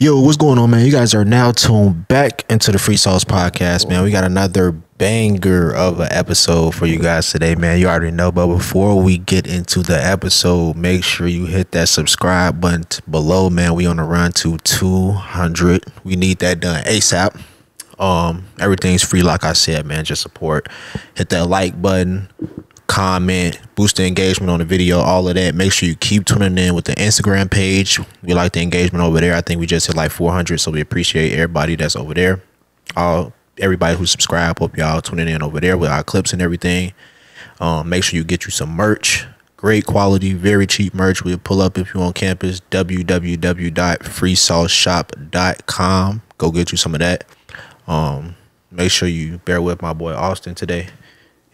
Yo, what's going on, man? You guys are now tuned back into the Free Sauce Podcast, man. We got another banger of an episode for you guys today, man. You already know, but before we get into the episode, make sure you hit that subscribe button below, man. We on the run to 200. We need that done ASAP. Everything's free, like I said, man. Just support. Hit that like button. Comment, boost the engagement on the video, all of that. Make sure you keep tuning in with the Instagram page. We like the engagement over there. I think we just hit like 400, so we appreciate everybody that's over there. Everybody who subscribed, hope y'all tuning in over there with our clips and everything. Make sure you get you some merch. Great quality, very cheap merch. We'll pull up if you're on campus. www.freesauceshop.com. Go get you some of that. Make sure you bear with my boy Austin today.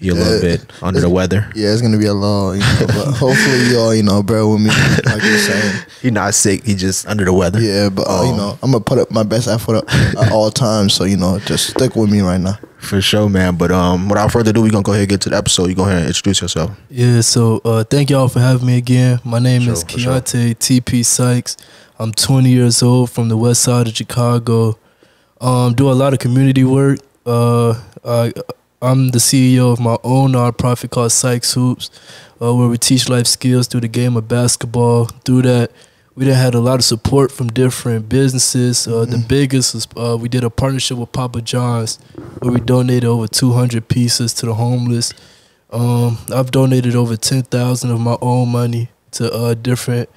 You're a little bit under the weather. Yeah, it's gonna be a long, but hopefully y'all, bear with me. Like you're saying, he's not sick. He just under the weather. Yeah, but I'm gonna put up my best effort at all times. So just stick with me right now. For sure, man. But without further ado, we're gonna go ahead and get to the episode. You go ahead and introduce yourself. Yeah. So thank y'all for having me again. My name is Keyontae Sykes. I'm 20 years old from the west side of Chicago. Do a lot of community work. I'm the CEO of my own nonprofit called SykesHoops, where we teach life skills through the game of basketball. Through that, we done had a lot of support from different businesses. The biggest was we did a partnership with Papa John's, where we donated over 200 pieces to the homeless. I've donated over 10,000 of my own money to different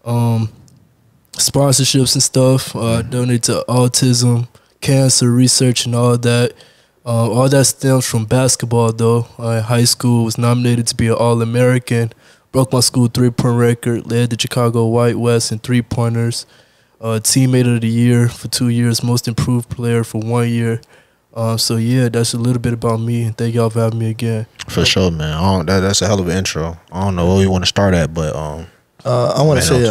sponsorships and stuff. Donated to autism, cancer research, and all that. All that stems from basketball, though. In high school, was nominated to be an All-American. Broke my school three-point record. Led the Chicago Outweighs in three-pointers. Teammate of the year for 2 years. Most improved player for 1 year. So, yeah, that's a little bit about me. And thank y'all for having me again. For sure, man. That's a hell of an intro. I don't know where you want to start at, but I want to say,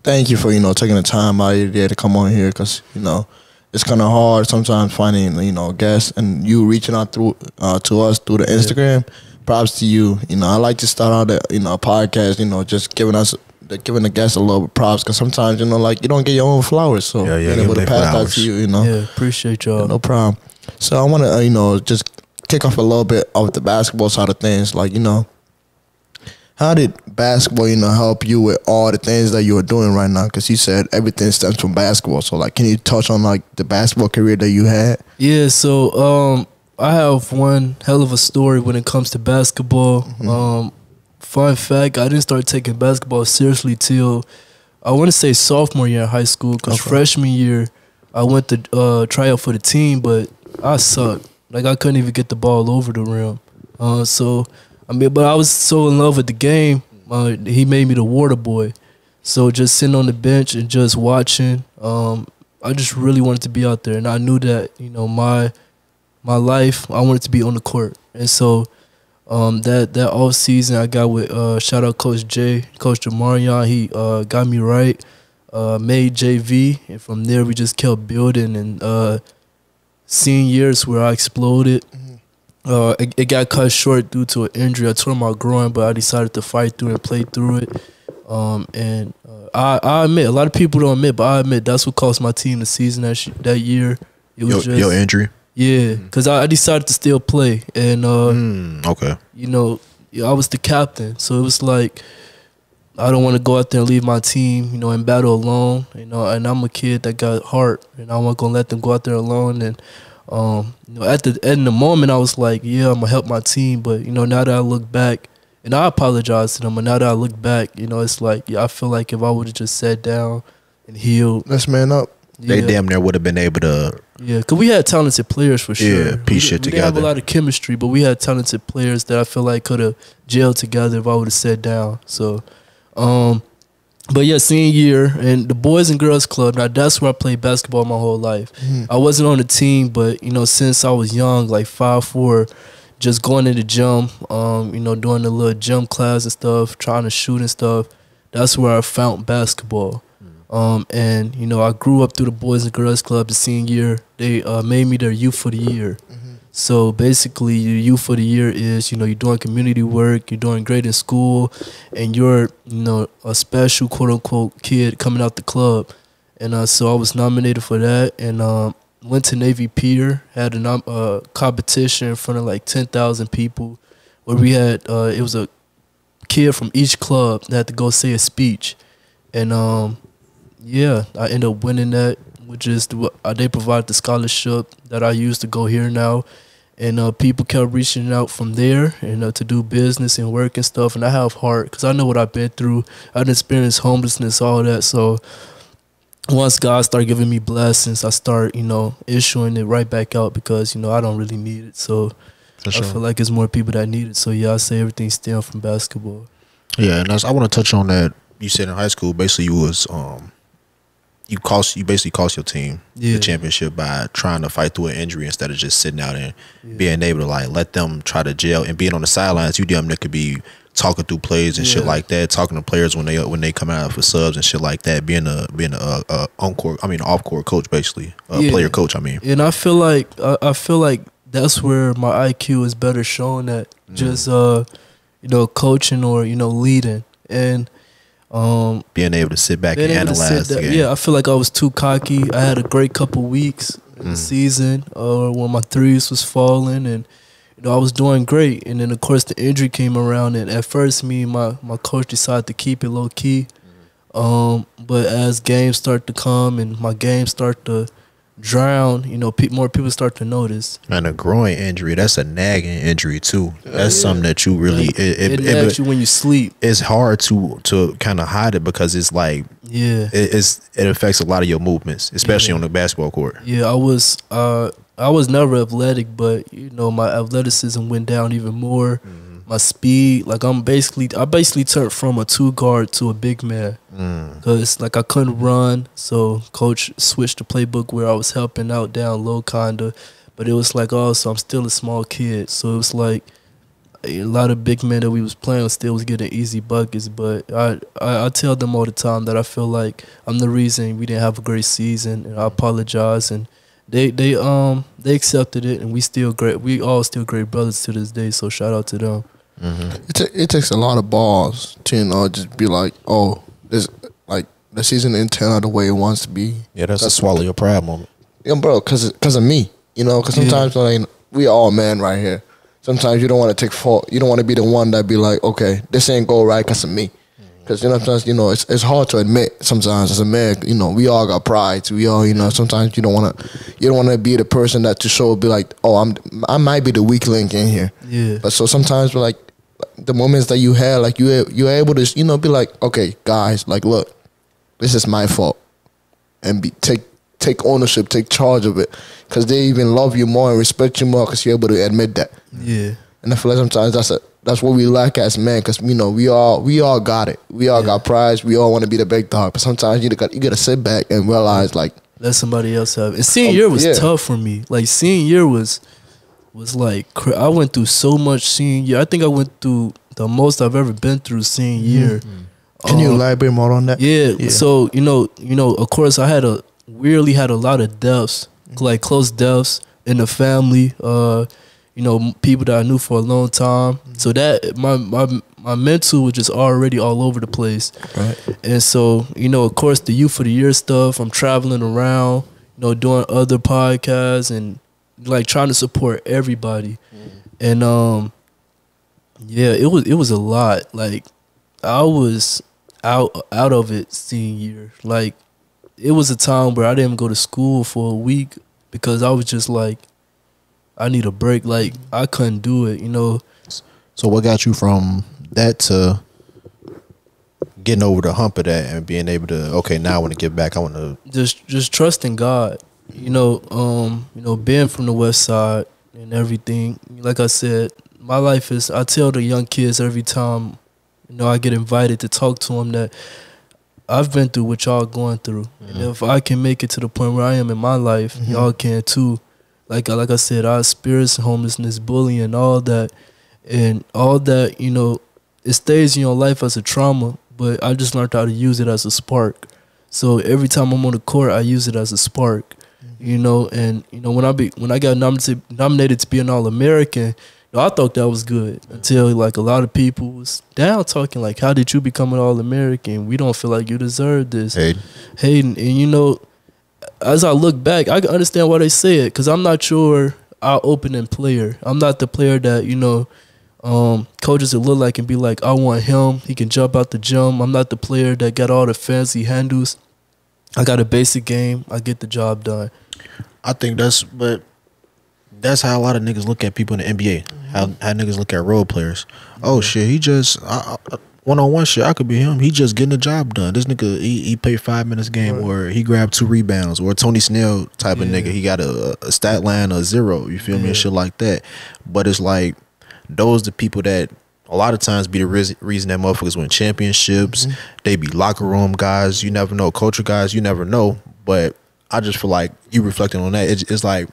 thank you for, taking the time out of your day to come on here because, it's kind of hard sometimes finding, guests and you reaching out through to us through the Instagram. Props to you. I like to start out a podcast, just giving the guests a little bit props because sometimes, you don't get your own flowers. So being able to pass that to you, Yeah, appreciate y'all. No problem. So I want to, just kick off a little bit of the basketball side of things. How did basketball, help you with all the things that you are doing right now? Because you said everything stems from basketball. So, can you touch on, the basketball career that you had? Yeah, so I have one hell of a story when it comes to basketball. Fun fact, I didn't start taking basketball seriously till, I want to say sophomore year in high school. Because freshman year, I went to try out for the team, but I sucked. I couldn't even get the ball over the rim. But I was so in love with the game, he made me the water boy. So just sitting on the bench and just watching, I just really wanted to be out there. And I knew that, my life, I wanted to be on the court. And so that off season I got with, shout out Coach Jamarion, he got me right, made JV. And from there we just kept building and senior years where I exploded. It got cut short due to an injury. I tore my groin, but I decided to fight through and play through it. And I admit, a lot of people don't admit, but I admit that's what cost my team the season that year. It was your injury? Yeah, because I decided to still play. And, okay. I was the captain. So it was like, I don't want to go out there and leave my team, in battle alone. And I'm a kid that got heart, and I wasn't going to let them go out there alone. And at the moment, I was like, yeah, I'm going to help my team. But, now that I look back, and I apologize to them, but now that I look back, it's like, I feel like if I would have just sat down and healed. Let's man up. They damn near would have been able to. Yeah, because we had talented players for sure. Yeah, piece shit together. We didn't have a lot of chemistry, but we had talented players that I feel like could have gelled together if I would have sat down. So, but yeah, senior year and the Boys and Girls Club. Now that's where I played basketball my whole life. I wasn't on the team, but since I was young, like 5'4", just going to the gym, doing the little gym class and stuff, trying to shoot and stuff. That's where I found basketball. And I grew up through the Boys and Girls Club. The senior year, they made me their Youth of the Year. So basically, your youth of the year is, you're doing community work, you're doing great in school, and you're, a special quote unquote kid coming out the club. And so I was nominated for that, and went to Navy Pier, had a competition in front of like 10,000 people, where we had it was a kid from each club that had to go say a speech, and yeah, I ended up winning that, which is they provided the scholarship that I used to go here now, and people kept reaching out from there, and to do business and work and stuff, and I have heart because I know what I've been through. I've experienced homelessness, all that, so. Once God started giving me blessings, I start, issuing it right back out because, I don't really need it. So I feel like it's more people that need it. So, yeah, I say everything stemmed from basketball. Yeah, and I want to touch on that. You said in high school, basically you was you basically cost your team the championship by trying to fight through an injury instead of just sitting out and being able to like let them try to gel and being on the sidelines. You damn near could be talking through plays and shit like that, talking to players when they come out for subs and shit like that, being a off court coach, basically player coach. And I feel like that's where my IQ is better shown at just coaching or leading and being able to sit back and analyze the game. Yeah, I feel like I was too cocky. I had a great couple weeks in the season when my threes was falling and. I was doing great, and then of course the injury came around, and at first me and my coach decided to keep it low key, but as games start to come and my games start to drown, more people start to notice. And a groin injury, that's a nagging injury too. That's something that you really it nags you when you sleep. It's hard to kind of hide it because it's like it affects a lot of your movements, especially on the basketball court. Yeah, I was never athletic, but my athleticism went down even more. My speed, like I basically turned from a 2-guard to a big man because like I couldn't run. So coach switched the playbook where I was helping out down low kinda, but it was like also I'm still a small kid, so it was like a lot of big men that we was playing with still was getting easy buckets. But I tell them all the time that I feel like I'm the reason we didn't have a great season, and I apologize. And they accepted it, and we all still great brothers to this day. So shout out to them. It takes a lot of balls to just be like, oh, this like the season didn't turn out the way it wants to be. Yeah, that's a swallow your pride moment. Yeah, bro, because of me, because sometimes like we all men right here. Sometimes you don't want to take fault. You don't want to be the one that be like, okay, this ain't go right because of me. Because sometimes it's hard to admit sometimes as a man, we all got pride. We all sometimes you don't want to be the person that to show be like, oh, I might be the weak link in here. Yeah. But so sometimes like the moments that you had, like you're able to be like, okay, guys, like look, this is my fault, and take ownership, take charge of it, because they even love you more and respect you more because you're able to admit that. Yeah. And I feel like sometimes that's what we lack as men, because we all got it. We all got pride. We all want to be the big dog, but sometimes you gotta sit back and realize like let somebody else have it. And senior year was tough for me. Like senior year was like I went through so much senior year. I think I went through the most I've ever been through senior year. Can you elaborate more on that? Yeah. So of course I weirdly had a lot of deaths, like close deaths in the family. People that I knew for a long time. So that my mental was just already all over the place. Right. And so, of course the Youth of the Year stuff, I'm traveling around, doing other podcasts and like trying to support everybody. And it was a lot. Like I was out of it senior year. Like it was a time where I didn't go to school for a week because I was just like, I need a break. Like I couldn't do it, So what got you from that to getting over the hump of that and being able to, okay, now I want to get back. I want to just trusting God. Being from the West Side and everything. Like I said, my life is. I tell the young kids every time, I get invited to talk to them that I've been through what y'all going through, and if I can make it to the point where I am in my life, y'all can too. Like I said, I experienced homelessness, bullying, all that, and all that. It stays in your life as a trauma, but I just learned how to use it as a spark. So every time I'm on the court, I use it as a spark. And when I got nominated to be an All-American, I thought that was good until like a lot of people was down talking like, how did you become an All-American? We don't feel like you deserve this. Hayden. And you know, as I look back, I can understand why they say it, because I'm not sure our opening player. I'm not the player that, you know, coaches would look like and be like, I want him. He can jump out the gym. I'm not the player that got all the fancy handles. I got a basic game. I get the job done. I think that's how a lot of niggas look at people in the NBA. How niggas look at role players. Oh shit, he just one-on-one shit. I could be him. He just getting the job done. This nigga, he played 5 minutes a game, or he grabbed 2 rebounds, or Tony Snell type of nigga. He got a stat line of 0. You feel me? And shit like that. But it's like those the people that a lot of times be the reason that motherfuckers win championships. They be locker room guys. You never know. Culture guys. You never know. But I just feel like you reflecting on that. It's like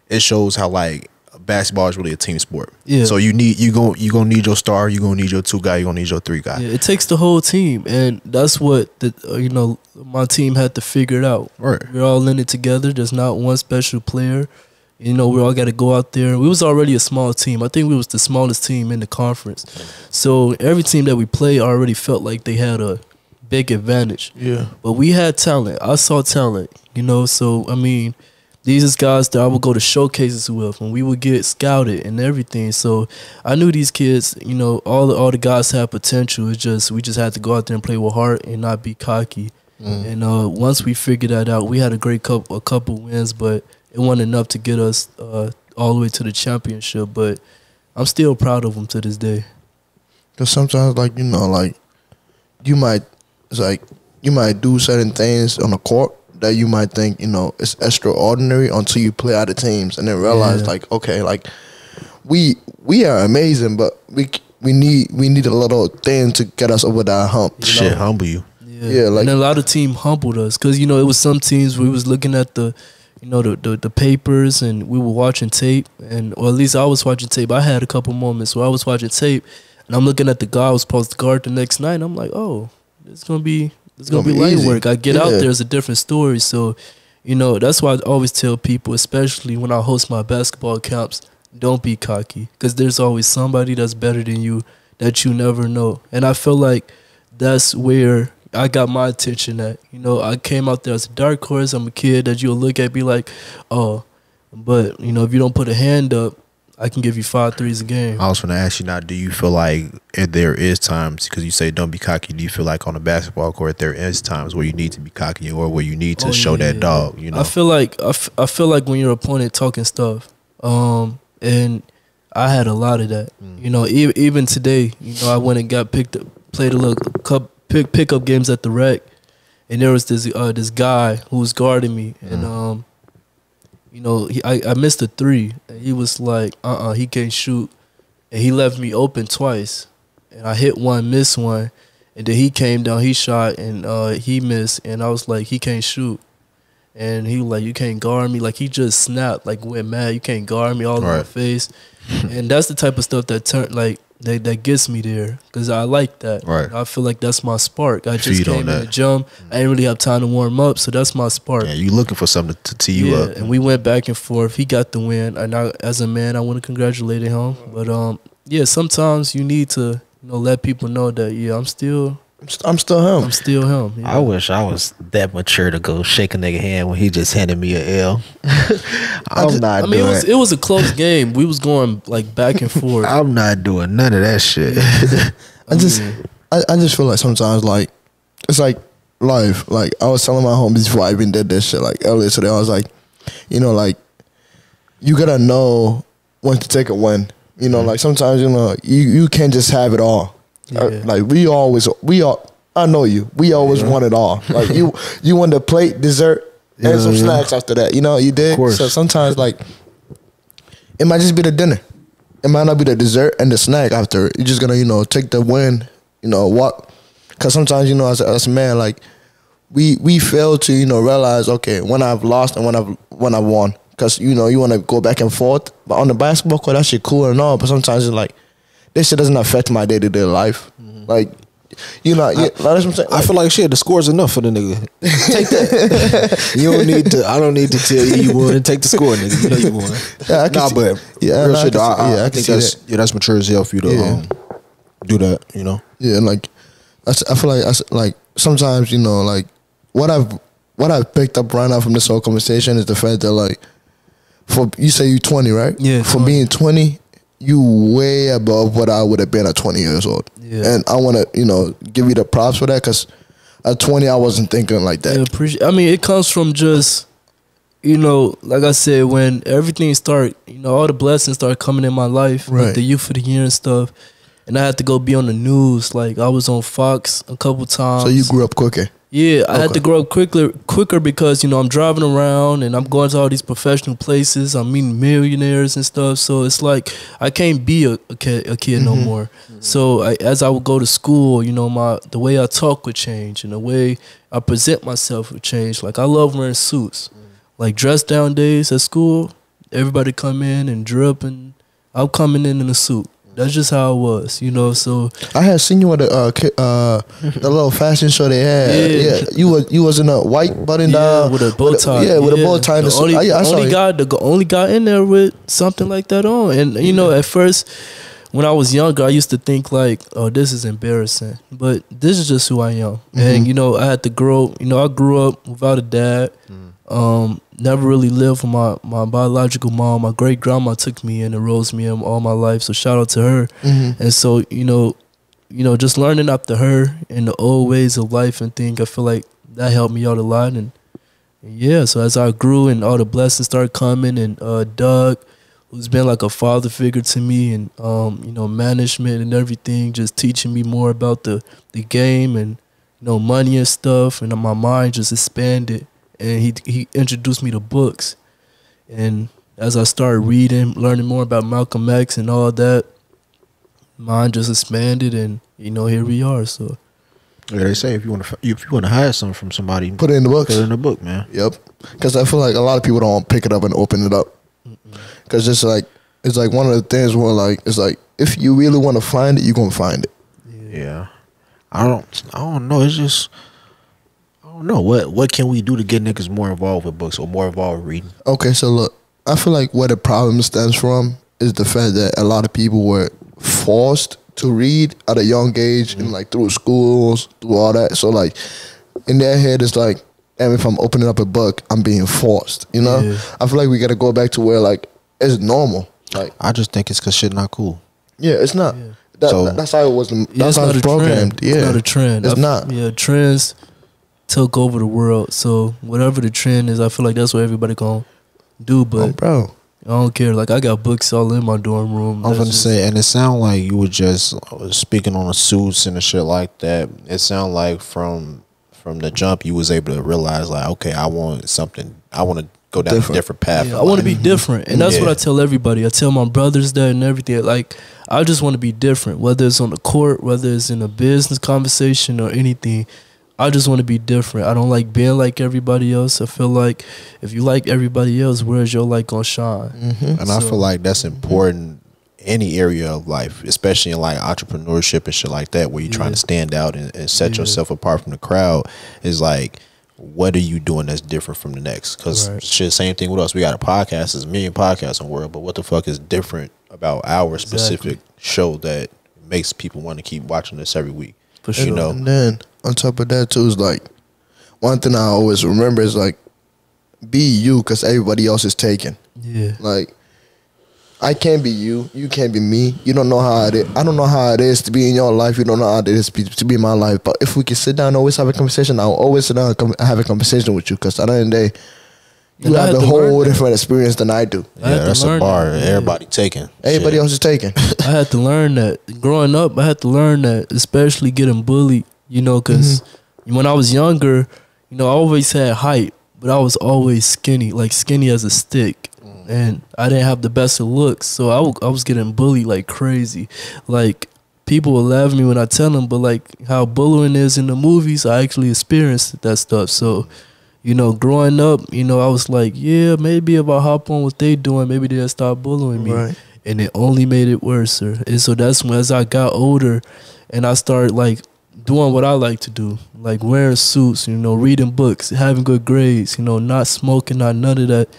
it shows how like basketball is really a team sport. Yeah. So you gonna need your star. You gonna need your 2 guy. You gonna need your 3 guy. Yeah, it takes the whole team, and that's what you know, my team had to figure it out. Right. We're all in it together. There's not one special player. You know, we all got to go out there. We was already a small team. I think we was the smallest team in the conference. So every team that we played already felt like they had a big advantage. Yeah. But we had talent. I saw talent, you know. So, I mean, these is guys that I would go to showcases with, and we would get scouted and everything. So I knew these kids, you know, all the guys had potential. It's just we just had to go out there and play with heart and not be cocky. And once we figured that out, we had a couple wins, but it wasn't enough to get us all the way to the championship. But I'm still proud of them to this day. Because sometimes, like, you know, like you might do certain things on the court that you might think, you know, it's extraordinary until you play other teams and then realize like, okay, like we are amazing, but we need a little thing to get us over that hump. Shit, humble you. Yeah, like, and a lot of teams humbled us, because, you know, it was some teams we was looking at the, you know, the papers, and we were watching tape, or at least I was watching tape. I had a couple moments where I was watching tape, and I'm looking at the guy I was supposed to guard the next night, and I'm like, oh, it's gonna be light work. I get out there, it's a different story. So, you know, that's why I always tell people, especially when I host my basketball camps, don't be cocky, because there's always somebody that's better than you that you never know. And I feel like that's where I got my attention at. You know, I came out there as a dark horse. I'm a kid that you'll look at, be like, oh, but, you know, if you don't put a hand up, I can give you 5 threes a game. I was going to ask you now, do you feel like if there is times, because you say don't be cocky, do you feel like on the basketball court there is times where you need to be cocky or where you need to show that dog, you know? I feel like when your opponent talking stuff, and I had a lot of that. You know, even today, you know, I went and got played a little pickup games at the rec, and there was this guy who was guarding me, and you know, I missed a 3, and he was like, he can't shoot, and he left me open twice, and I hit one, missed one, and then he came down, he shot, and he missed, and I was like, he can't shoot, and he was like, you can't guard me, like he just snapped, like went mad, you can't guard me, all in my face, and that's the type of stuff that that gets me there, because I like that. Right. I feel like that's my spark. I just came in the gym. I didn't really have time to warm up, so that's my spark. Yeah, you looking for something to tee you up. And we went back and forth. He got the win, and as a man, I want to congratulate him. But yeah, sometimes you need to, you know, let people know that I'm still him. I'm still him. Yeah. I wish I was that mature to go shake a nigga hand when he just handed me a L. It was a close game. We was going like back and forth. I'm not doing none of that shit. I just feel like sometimes, like, it's like life. Like, I was telling my homies before I even did this shit, like earlier today, I was like, you know, like, you gotta know when to take a win. You know, like sometimes, you know, you can't just have it all. Like I know you. We always want it all. Like you want the plate, dessert, and some snacks after that. You know, you did. So sometimes, like, it might just be the dinner. It might not be the dessert and the snack after. You're just gonna, you know, take the win. You know what? Because sometimes, you know, as a man, like we fail to, you know, realize, okay, when I've lost and when I've won. Because, you know, you want to go back and forth. But on the basketball court, that shit cool and all. But sometimes it's like, this shit doesn't affect my day-to-day life. Like, you know, that's what I'm saying. I feel like shit. The score's enough for the nigga. Take that. You don't need to. I don't need to tell you won. Take the score, nigga. You know you won. Yeah, I can but real shit. I think that's mature as hell for you to do that. You know. Yeah, like I feel like sometimes, you know, like what I've picked up right now from this whole conversation is the fact that, like, for you say you 20, right? Yeah. For being 20, you way above what I would have been at 20 years old. Yeah. And I want to, you know, give you the props for that, because at 20 I wasn't thinking like that. I mean, it comes from just, you know, like I said, when everything start, you know, all the blessings start coming in my life, right, like the Youth of the Year and stuff, and I had to go be on the news. Like, I was on Fox a couple times. So you grew up quicker. Yeah, I had to grow up quicker because, you know, I'm driving around and I'm going to all these professional places. I'm meeting millionaires and stuff. So it's like I can't be a kid no more. So as I would go to school, you know, the way I talk would change and the way I present myself would change. Like, I love wearing suits. Like, dress down days at school, everybody come in and drip, and I'm coming in a suit. That's just how it was, you know. So I had seen you at the little fashion show they had. Yeah. You was in a white button down with a bow tie. With a bow tie. The only guy in there with something like that on. And you know, at first, when I was younger, I used to think like, oh, this is embarrassing. But this is just who I am. And you know, I had to grow. You know, I grew up without a dad. Never really lived with my biological mom. My great grandma took me in and rose me in all my life. So shout out to her. And so, you know, just learning after her and the old ways of life and things, I feel like that helped me out a lot. And yeah, so as I grew and all the blessings started coming, and Doug, who's been like a father figure to me, and you know, management and everything, just teaching me more about the game and, you know, money and stuff, and my mind just expanded. And he introduced me to books. And as I started reading, learning more about Malcolm X and all that, mine just expanded, and, you know, here we are. So yeah, they say if you want to hide something from somebody, put it in the books. Put it in the book, man. Yep. Because I feel like a lot of people don't pick it up and open it up. Because it's like one of the things where, like, it's like, if you really want to find it, you're gonna find it. Yeah. I don't know. It's just, I don't know. What can we do to get niggas more involved with books or more involved with reading? Okay, so look, I feel like where the problem stems from is the fact that a lot of people were forced to read at a young age, and like through schools, through all that. So like in their head, it's like, damn, if I'm opening up a book, I'm being forced. You know, I feel like we got to go back to where, like, it's normal. Like, I just think it's because shit not cool. Yeah, it's not. Yeah. That's how it was. That's how it's programmed. It's not a trend. It's not. Yeah, trends took over the world. So whatever the trend is, I feel like that's what everybody gonna do. But bro, I don't care. Like, I got books all in my dorm room. I was gonna say, and it sounded like you were just speaking on the suits and the shit like that. It sounded like from the jump you was able to realize, like, okay, I want something. I want to go down a different path. Yeah, I want to be different, and that's what I tell everybody. I tell my brothers that and everything. Like, I just want to be different, whether it's on the court, whether it's in a business conversation or anything. I just want to be different. I don't like being like everybody else. I feel like if you like everybody else, where's your light gonna shine? And I feel like that's important any area of life, especially in like entrepreneurship and shit like that, where you're trying to stand out and set yourself apart from the crowd. Is like, what are you doing that's different from the next? Because shit, same thing with us. We got a podcast. There's a million podcasts in the world, but what the fuck is different about our specific show that makes people want to keep watching this every week? For sure. You know? And then on top of that too is like, one thing I always remember is like, be you, because everybody else is taken. Yeah. Like, I can't be you. You can't be me. You don't know how it is. I don't know how it is to be in your life. You don't know how it is to be in my life. But if we can sit down and always have a conversation, I'll always sit down and have a conversation with you, because at the end of the day, you have a whole different experience than I do. Yeah, that's a bar. Everybody taking. Everybody else is taking. I had to learn that. Growing up, I had to learn that, especially getting bullied, you know, because when I was younger, you know, I always had height, but I was always skinny, like skinny as a stick. And I didn't have the best of looks, so I was getting bullied like crazy. Like, people will laugh at me when I tell them, but like how bullying is in the movies, I actually experienced that stuff. So, you know, growing up, you know, I was like, yeah, maybe if I hop on what they doing, maybe they'll stop bullying me. Right. And it only made it worse. And so that's when, as I got older and I started like doing what I like to do, like wearing suits, reading books, having good grades, not smoking, not none of that.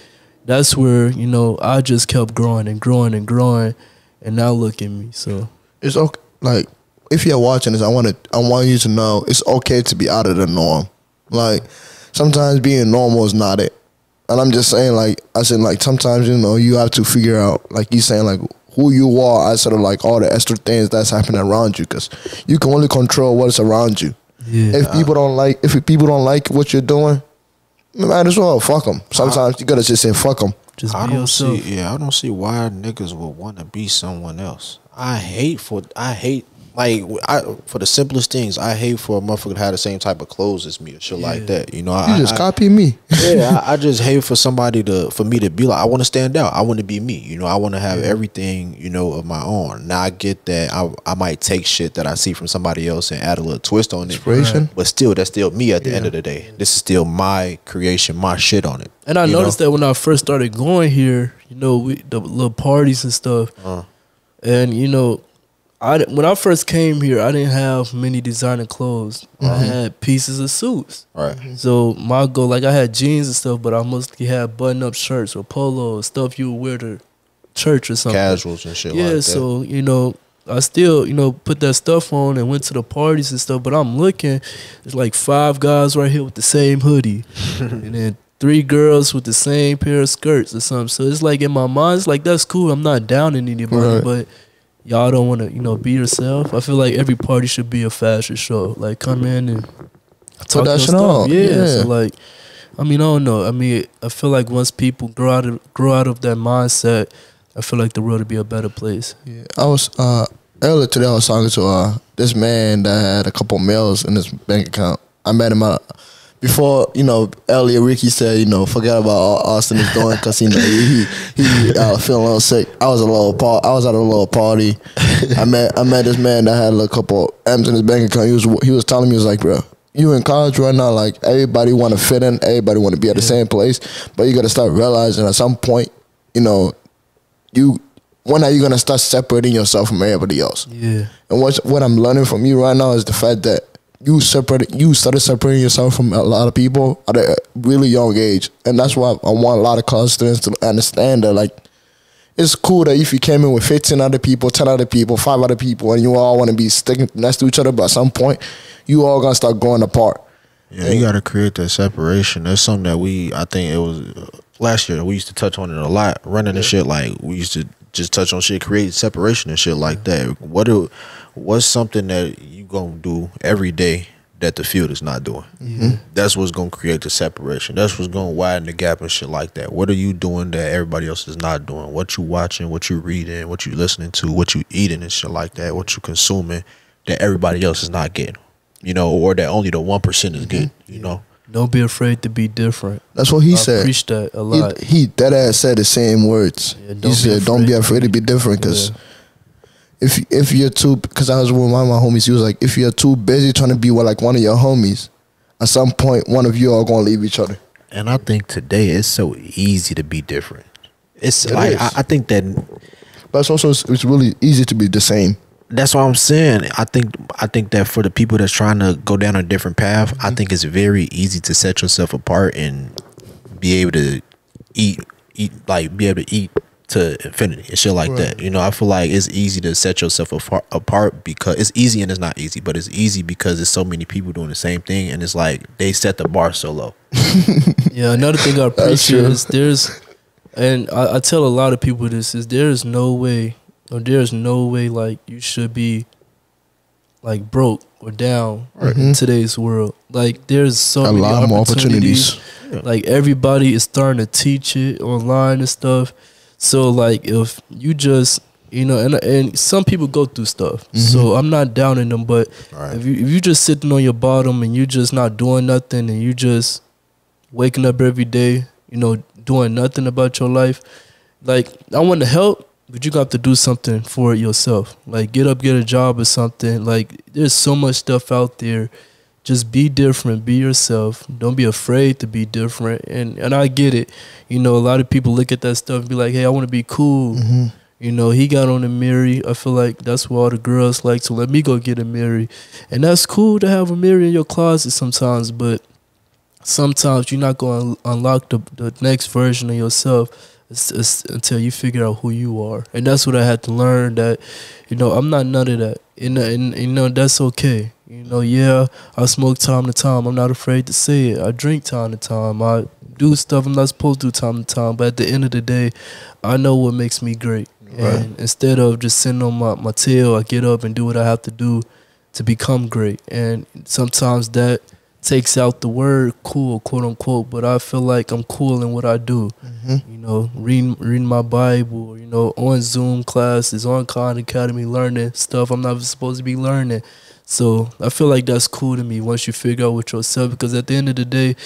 That's where, I just kept growing and growing and growing, and now look at me. So it's okay. Like, if you're watching this, I want you to know it's okay to be out of the norm. Like, sometimes being normal is not it. And I'm just saying, like, sometimes, you have to figure out, like you saying, like, who you are outside of, like, all the extra things that's happening around you, because you can only control what's around you. Yeah. If people don't like what you're doing, might as well fuck them. Sometimes you gotta just say fuck them. Just I be don't yourself. I don't see why niggas would want to be someone else. I hate for the simplest things. I hate for a motherfucker to have the same type of clothes as me or shit like that. You just copy me. Yeah, I just hate for me to be like, I want to stand out. I want to be me. I want to have everything, of my own. Now I get that I might take shit that I see from somebody else and add a little twist on it. Inspiration. But still, that's still me at the end of the day. This is still my creation, my shit on it. And I noticed that when I first started going here, the little parties and stuff. And, when I first came here, I didn't have many designer clothes. I had pieces of suits. Right. So my goal, like I had jeans and stuff, but I mostly had button-up shirts or polos, stuff you would wear to church or something. Casuals and shit like that. Yeah, so, I still, put that stuff on and went to the parties and stuff, but I'm looking, there's like 5 guys right here with the same hoodie. And then 3 girls with the same pair of skirts or something. So it's like in my mind, it's like, that's cool. I'm not downing anybody, but y'all don't want to, be yourself. I feel like every party should be a fashion show. Like, come in and talk your stuff. Yeah. So, like, I don't know. I feel like once people grow out of that mindset, I feel like the world would be a better place. Yeah. I was, earlier today, I was talking to this man that had a couple mils in his bank account. I met him before, earlier Ricky said, forget about all Austin is doing because, he feeling a little sick. I was at a little party. I met this man that had a couple M's in his bank account. He was telling me, he was like, bro, you in college right now, like, everybody want to fit in, everybody want to be at the same place, but you got to start realizing at some point, when are you going to start separating yourself from everybody else? Yeah. And what I'm learning from you right now is the fact that you started separating yourself from a lot of people at a really young age. And that's why I want a lot of college students to understand that, like, it's cool that if you came in with 15 other people, 10 other people, 5 other people, and you all want to be sticking next to each other, but at some point, you all going to start growing apart. Yeah, you got to create that separation. That's something that I think it was last year, we used to touch on it a lot, running and shit. Like, we used to just touch on shit, create separation and shit like that. What's something that you gonna do every day that the field is not doing? That's what's gonna create the separation. That's what's gonna widen the gap and shit like that. What are you doing that everybody else is not doing? What you watching, what you reading, what you listening to, what you eating and shit like that, what you consuming that everybody else is not getting, or that only the 1% is getting, Don't be afraid to be different. That's what he said. I preach that a lot. He dead ass said the same words. Yeah, he said, don't be afraid to be different, because if you're too, because I was with one of my homies, he was like, if you're too busy trying to be like one of your homies, at some point one of you are going to leave each other. And I think today it's so easy to be different. I think that, but it's really easy to be the same. That's what I'm saying. I think that for the people that's trying to go down a different path, I think it's very easy to set yourself apart and be able to eat to infinity and shit like that. I feel like it's easy to set yourself apart because it's easy and it's not easy, but it's easy because there's so many people doing the same thing, and it's like they set the bar so low. Yeah, another thing I appreciate is I tell a lot of people this is there's no way like you should be like broke or down in today's world. Like there's so many lot more opportunities. Like everybody is starting to teach it online and stuff. So like if you just and some people go through stuff. So I'm not downing them, but if you just sitting on your bottom and you just not doing nothing and you just waking up every day, doing nothing about your life, like I want to help, but you got to do something for it yourself. Like get up, get a job or something. Like there's so much stuff out there. Just be different, be yourself. Don't be afraid to be different. And I get it. A lot of people look at that stuff and be like, hey, I want to be cool. You know, he got on a Mary. I feel like that's what all the girls like, so let me go get a Mary. And that's cool to have a Mary in your closet sometimes, but sometimes you're not going to unlock the next version of yourself until you figure out who you are. And that's what I had to learn, that, you know, I'm not none of that. And you know, that's okay. You know, yeah, I smoke time to time. I'm not afraid to say it. I drink time to time. I do stuff I'm not supposed to do time to time. But at the end of the day, I know what makes me great. Right. And instead of just sitting on my tail, I get up and do what I have to do to become great. And sometimes that takes out the word cool, quote unquote, but I feel like I'm cool in what I do. Mm-hmm. You know, reading my Bible, you know, on Zoom classes, on Khan Academy, learning stuff I'm not supposed to be learning. So I feel like that's cool to me once you figure out with yourself, because at the end of the day,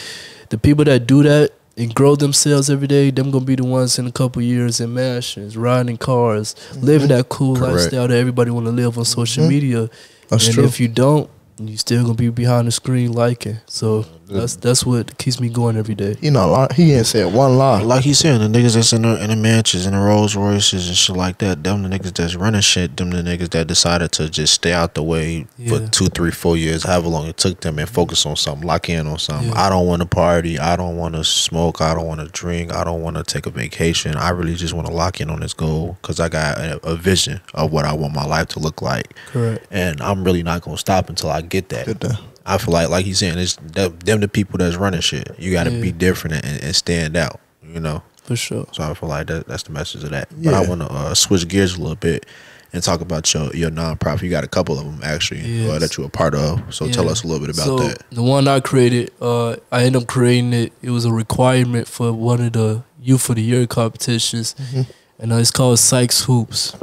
the people that do that and grow themselves every day, them gonna be the ones in a couple years in mansions, riding cars, living that cool lifestyle that everybody want to live on social media. That's true. If you don't, you still gonna be behind the screen liking. So that's what keeps me going every day. You know, he ain't said one lie. Like he said, the niggas that's in the mansions and the Rolls Royces and shit like that, them the niggas that's running shit, them the niggas that decided to just stay out the way for 2, 3, 4 years, however long it took them, and focus on something, lock in on something. I don't want to party, I don't want to smoke, I don't want to drink, I don't want to take a vacation. I really just want to lock in on this goal because I got a vision of what I want my life to look like. Correct. And I'm really not gonna stop until I get that. I feel like he's saying, it's them the people that's running shit. You got to be different and stand out, you know? For sure. So I feel like that's the message of that. But I want to switch gears a little bit and talk about your nonprofit. You got a couple of them, actually, that you're a part of. So tell us a little bit about that. The one I created, I ended up creating it. It was a requirement for one of the Youth of the Year competitions. Mm-hmm. And it's called SykesHoops.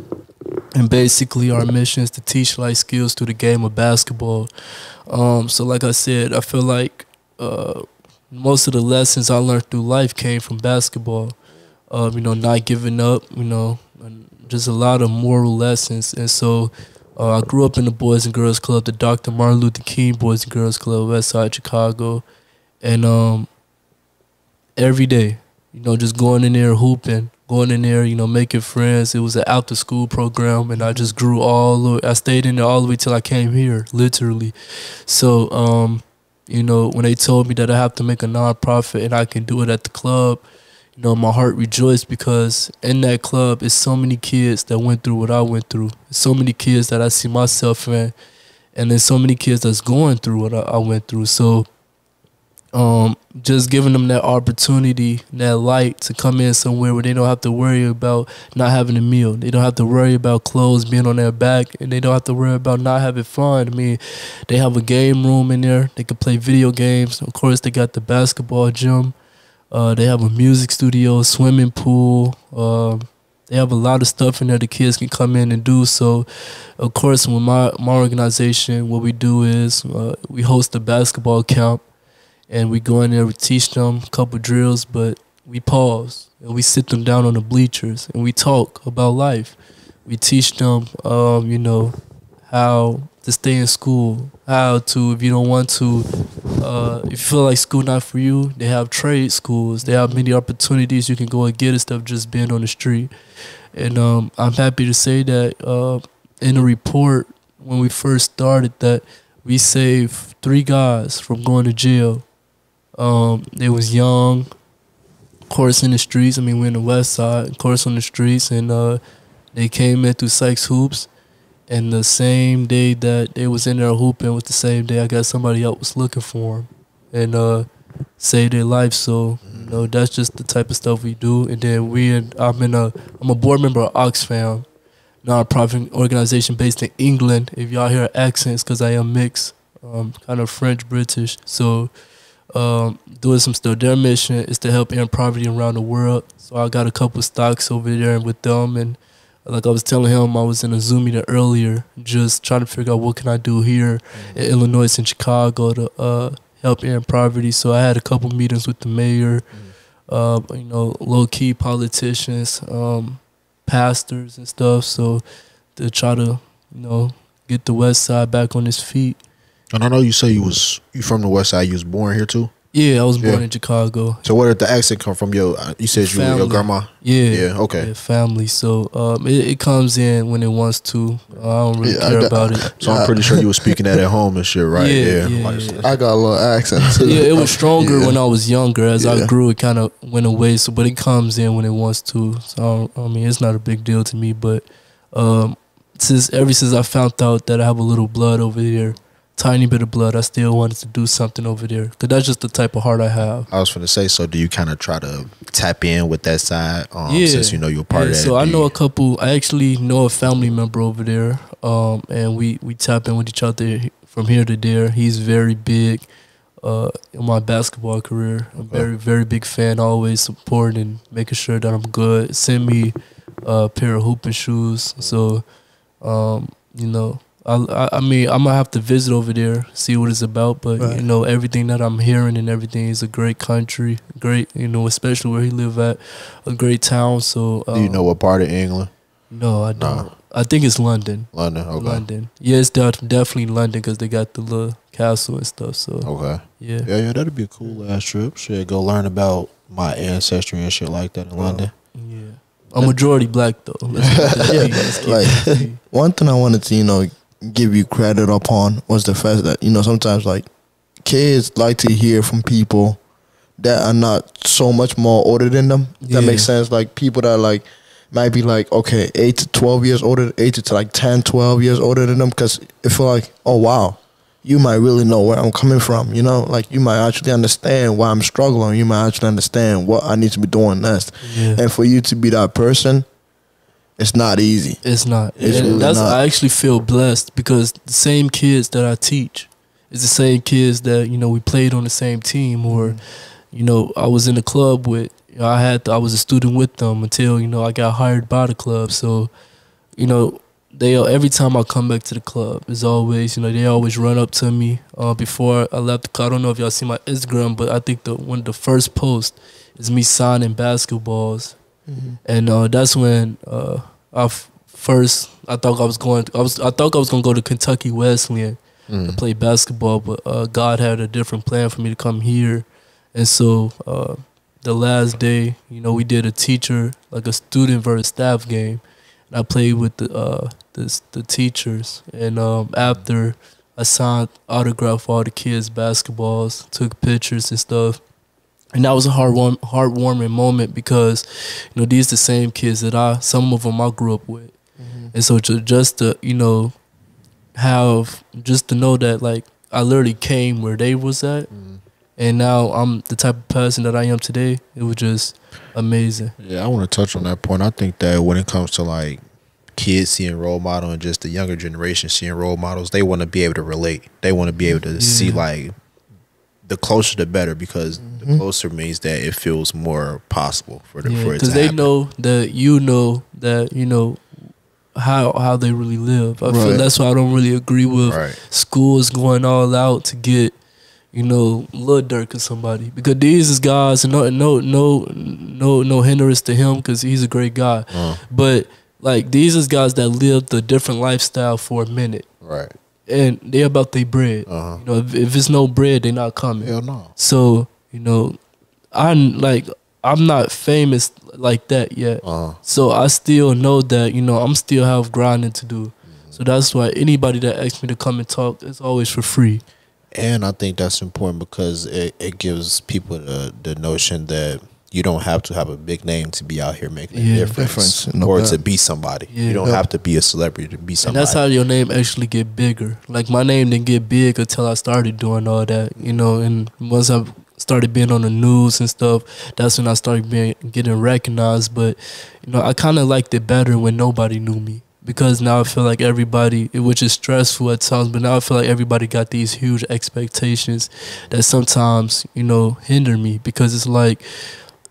And basically our mission is to teach life skills through the game of basketball. So like I said, I feel like most of the lessons I learned through life came from basketball. You know, not giving up, you know, and just a lot of moral lessons. And so I grew up in the Boys and Girls Club, the Dr. Martin Luther King Boys and Girls Club, West Side Chicago. And every day, you know, just going in there hooping, going in there, you know, making friends. It was an after-school program, and I just grew I stayed in there all the way till I came here, literally. So, you know, when they told me that I have to make a nonprofit and I can do it at the club, you know, my heart rejoiced, because in that club is so many kids that went through what I went through. So many kids that I see myself in, and there's so many kids that's going through what I went through. So, just giving them that opportunity, that light to come in somewhere where they don't have to worry about not having a meal. They don't have to worry about clothes being on their back, and they don't have to worry about not having fun. I mean, they have a game room in there. They can play video games. Of course, they got the basketball gym. They have a music studio, swimming pool. They have a lot of stuff in there the kids can come in and do. So, of course, with my organization, what we do is we host a basketball camp. And we go in there, we teach them a couple drills, but we pause and we sit them down on the bleachers and we talk about life. We teach them, you know, how to stay in school, how to, if you don't want to, if you feel like school not for you, they have trade schools. They have many opportunities you can go and get instead of just being on the street. And I'm happy to say that in a report when we first started that we saved 3 guys from going to jail. They was young, of course, in the streets. I mean, we're in the West Side, of course, on the streets, and they came in through SykesHoops. And the same day that they was in there hooping was the same day I got somebody else was looking for them and saved their life. So, you know, that's just the type of stuff we do. And then I'm a board member of Oxfam, non-profit organization based in England. If y'all hear accents, because I am mixed, kind of French, British. So, doing some stuff. Their mission is to help end poverty around the world. So I got a couple stocks over there with them, and like I was telling him, I was in a Zoom meeting earlier, just trying to figure out what can I do here in Illinois and Chicago to help end poverty. So I had a couple meetings with the mayor, you know, low key politicians, pastors and stuff. So to try to, you know, get the West Side back on its feet. And I know you say you from the West Side. You was born here too? Yeah, I was born in Chicago. So where did the accent come from? You said your grandma? Yeah. Okay. Yeah, family. So it comes in when it wants to. I don't really care about it. So I'm pretty sure you were speaking that at home and shit, right? Yeah. I got a little accent too. Yeah, it was stronger when I was younger. As I grew, it kind of went away. So, but it comes in when it wants to. So I mean, it's not a big deal to me. But ever since I found out that I have a little blood over here, tiny bit of blood, I still wanted to do something over there, because that's just the type of heart I have. I was going to say, so do you kind of try to tap in with that side since you know you're part of that? So I know I actually know a family member over there, and we tap in with each other from here to there. He's very big in my basketball career. I'm very, very big fan, always supporting and making sure that I'm good. Send me a pair of hooping shoes. So, you know, I mean, I'm gonna have to visit over there, see what it's about. But you know, everything that I'm hearing and everything is a great country, great. You know, especially where he live at, a great town. So, do you know what part of England? No, I don't. I think it's London. London, okay. London. Yeah, it's definitely London, because they got the little castle and stuff. So okay, yeah, that'd be a cool ass trip. Shit, go learn about my ancestry and shit like that in London. Yeah, I'm majority black though. Like one thing I wanted to give you credit upon was the fact that sometimes like kids like to hear from people that are not so much more older than them. That makes sense. Like people that like might be like 8 to 12 years older, 8 to like 10, 12 years older than them, because it feel like, oh wow, you might really know where I'm coming from. Like you might actually understand why I'm struggling. You might actually understand what I need to be doing next. And for you to be that person, it's not easy. It's not. It's really not. I actually feel blessed, because the same kids that I teach is the same kids that we played on the same team, or I was in the club with. I was a student with them until I got hired by the club. So they every time I come back to the club, it's always they always run up to me before I left the club. I don't know if y'all see my Instagram, but I think one of the first posts is me signing basketballs. And that's when I thought I was going to go to Kentucky Wesleyan to play basketball, but God had a different plan for me to come here. And so the last day, we did a student versus staff game, and I played with the teachers. And after I signed, autographed all the kids' basketballs, took pictures and stuff. And that was a heartwarming moment, because these the same kids that some of them I grew up with. And so just to know that like I literally came where they was at, and now I'm the type of person that I am today. It was just amazing. Yeah, I want to touch on that point. I think that when it comes to like kids seeing role model and just the younger generation seeing role models, they want to be able to relate. They want to be able to see like, the closer the better, because the closer means that it feels more possible for it to happen. Because they know that how they really live. I feel that's why I don't really agree with schools going all out to get Lil Durk or somebody, because these is guys, and no hindrance to him, because he's a great guy, but like these is guys that lived a different lifestyle for a minute, right? And they about their bread. If it's no bread, they not coming. Hell no. So I'm not famous like that yet. So I still know that I'm still have grinding to do. So that's why anybody that asks me to come and talk, it's always for free. And I think that's important, because it gives people the notion that you don't have to have a big name to be out here making a difference, or to be somebody. You don't have to be a celebrity to be somebody. And that's how your name actually get bigger. Like my name didn't get big until I started doing all that, and once I started being on the news and stuff, that's when I started getting recognized. But I kind of liked it better when nobody knew me, because now I feel like everybody, which is stressful at times, but now I feel like everybody got these huge expectations that sometimes hinder me, because it's like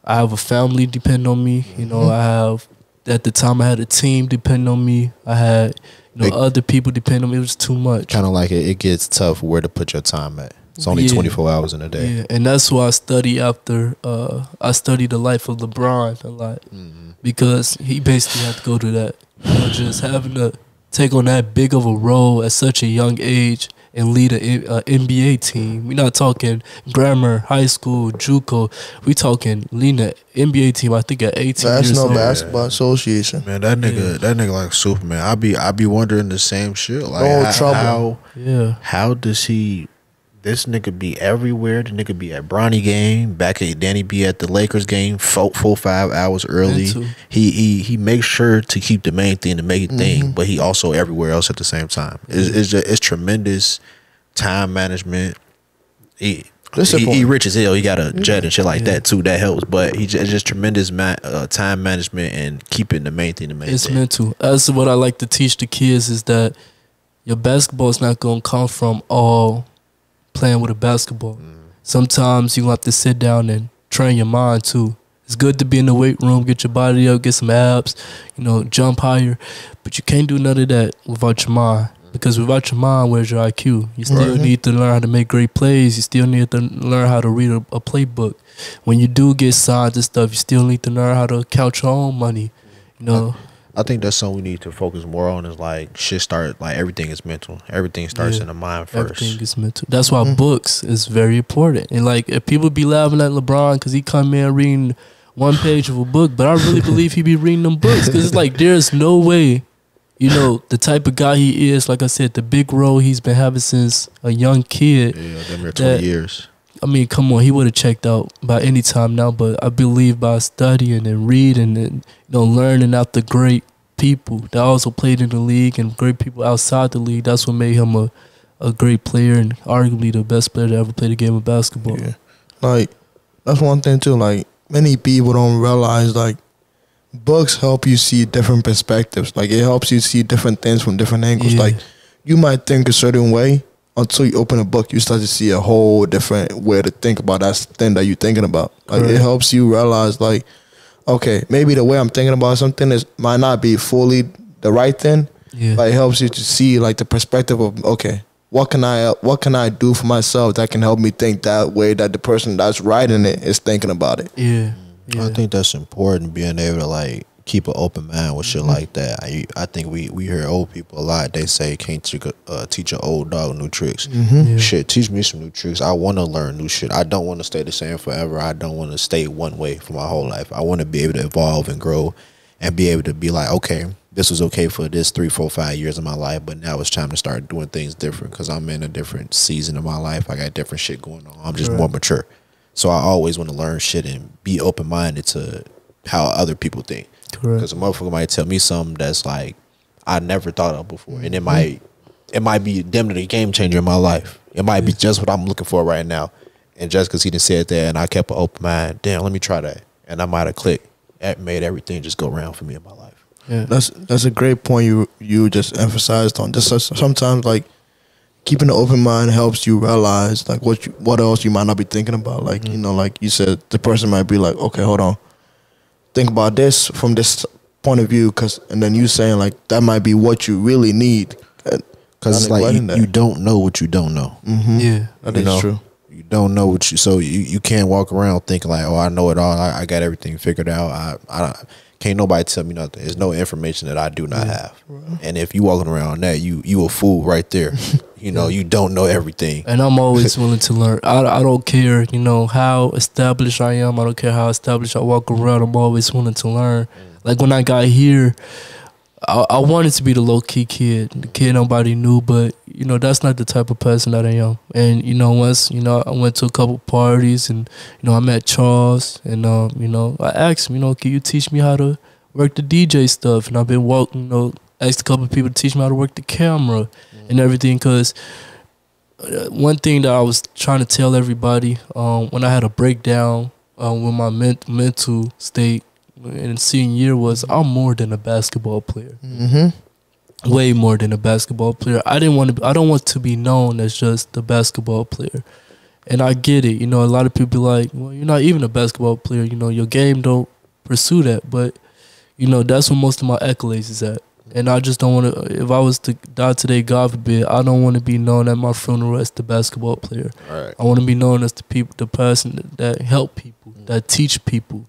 I have a family depend on me. I have, at the time I had a team depend on me. I had other people depend on me. It was too much. Kind of like it gets tough where to put your time at. It's only 24 hours in a day. Yeah, and that's why I study I study the life of LeBron a lot, because he basically had to go to that. Just having to take on that big of a role at such a young age, and lead a NBA team. We're not talking grammar, high school, JUCO. We talking leading an NBA team. I think at 18 years old. National Basketball Association. Man, that nigga like Superman. I be wondering the same shit. Like No trouble. How does he? This nigga be everywhere. The nigga be at Bronny game. Back at Danny be at the Lakers game. 5 hours early. He makes sure to keep the main thing the main thing, but he also everywhere else at the same time. It's tremendous time management. He rich as hell. He got a jet and shit like that too. That helps, but he just tremendous time management and keeping the main thing the main thing. It's mental. That's what I like to teach the kids, is that your basketball is not gonna come from all playing with a basketball. Sometimes you have to sit down and train your mind too. It's good to be in the weight room, get your body up, get some abs, jump higher, but you can't do none of that without your mind. Because without your mind, where's your IQ? You still need to learn how to make great plays. You still need to learn how to read a playbook. When you do get signed and stuff, you still need to learn how to count your own money. I think that's something we need to focus more on, is like everything is mental. Everything starts in the mind first. Everything is mental. That's why books is very important. And like, if people be laughing at LeBron because he come in reading one page of a book, but I really believe he be reading them books, because it's like there's no way, the type of guy he is. Like I said, the big role he's been having since a young kid. Yeah, damn near 20 years. I mean, come on, he would have checked out by any time now, but I believe by studying and reading and learning out the great people that also played in the league and great people outside the league, that's what made him a great player and arguably the best player to ever play the game of basketball. Yeah. Like, that's one thing too. Like, many people don't realize, like, books help you see different perspectives. Like, it helps you see different things from different angles. Like, you might think a certain way, until you open a book, you start to see a whole different way to think about that thing that you're thinking about. Like, it helps you realize, like, okay, maybe the way I'm thinking about something might not be fully the right thing, but it helps you to see, like, the perspective of, okay, what can I do for myself that can help me think that way that the person that's writing it is thinking about it. I think that's important, being able to, like, keep an open mind with shit like that. I think we hear old people a lot. They say can't teach an old dog new tricks. Shit, teach me some new tricks. I want to learn new shit. I don't want to stay the same forever. I don't want to stay one way for my whole life. I want to be able to evolve and grow and be able to be like, okay, this was okay for this 3, 4, 5 years of my life, but now it's time to start doing things different, because I'm in a different season of my life. I got different shit going on. I'm just more mature. So I always want to learn shit and be open-minded to how other people think. Because a motherfucker might tell me something that's like I never thought of before, and it might be damn near a game changer in my life. It might be just what I'm looking for right now, and just because he didn't say it there, and I kept an open mind, damn, let me try that, and I might have clicked. That made everything just go around for me in my life. Yeah, that's a great point you just emphasized on. Just sometimes, like, keeping an open mind helps you realize, like, what else you might not be thinking about. Like, like you said, the person might be like, okay, hold on, think about this from this point of view, and then you saying, like, that might be what you really need, because it's like you don't know what you don't know. That is true. You don't know so you can't walk around thinking like, oh, I know it all. I got everything figured out. I can't nobody tell me nothing. There's no information that I do not have. And if you walking around that, you a fool right there. You don't know everything. And I'm always willing to learn. I don't care, how established I am. I don't care how established I walk around. I'm always willing to learn. Like, when I got here, I wanted to be the low-key kid, the kid nobody knew, but, that's not the type of person that I am. And, once, I went to a couple parties and, I met Charles and, I asked him, can you teach me how to work the DJ stuff? And I've been asked a couple of people to teach me how to work the camera and everything, because one thing that I was trying to tell everybody when I had a breakdown with my mental state in senior year was, I'm more than a basketball player. Way more than a basketball player. I don't want to be known as just a basketball player. And I get it. A lot of people be like, well, you're not even a basketball player. Your game don't pursue that. But, that's where most of my accolades is at. And I just don't want to, if I was to die today, God forbid, I don't want to be known at my funeral as the basketball player. Right. I want to be known as the person that help people, that teach people.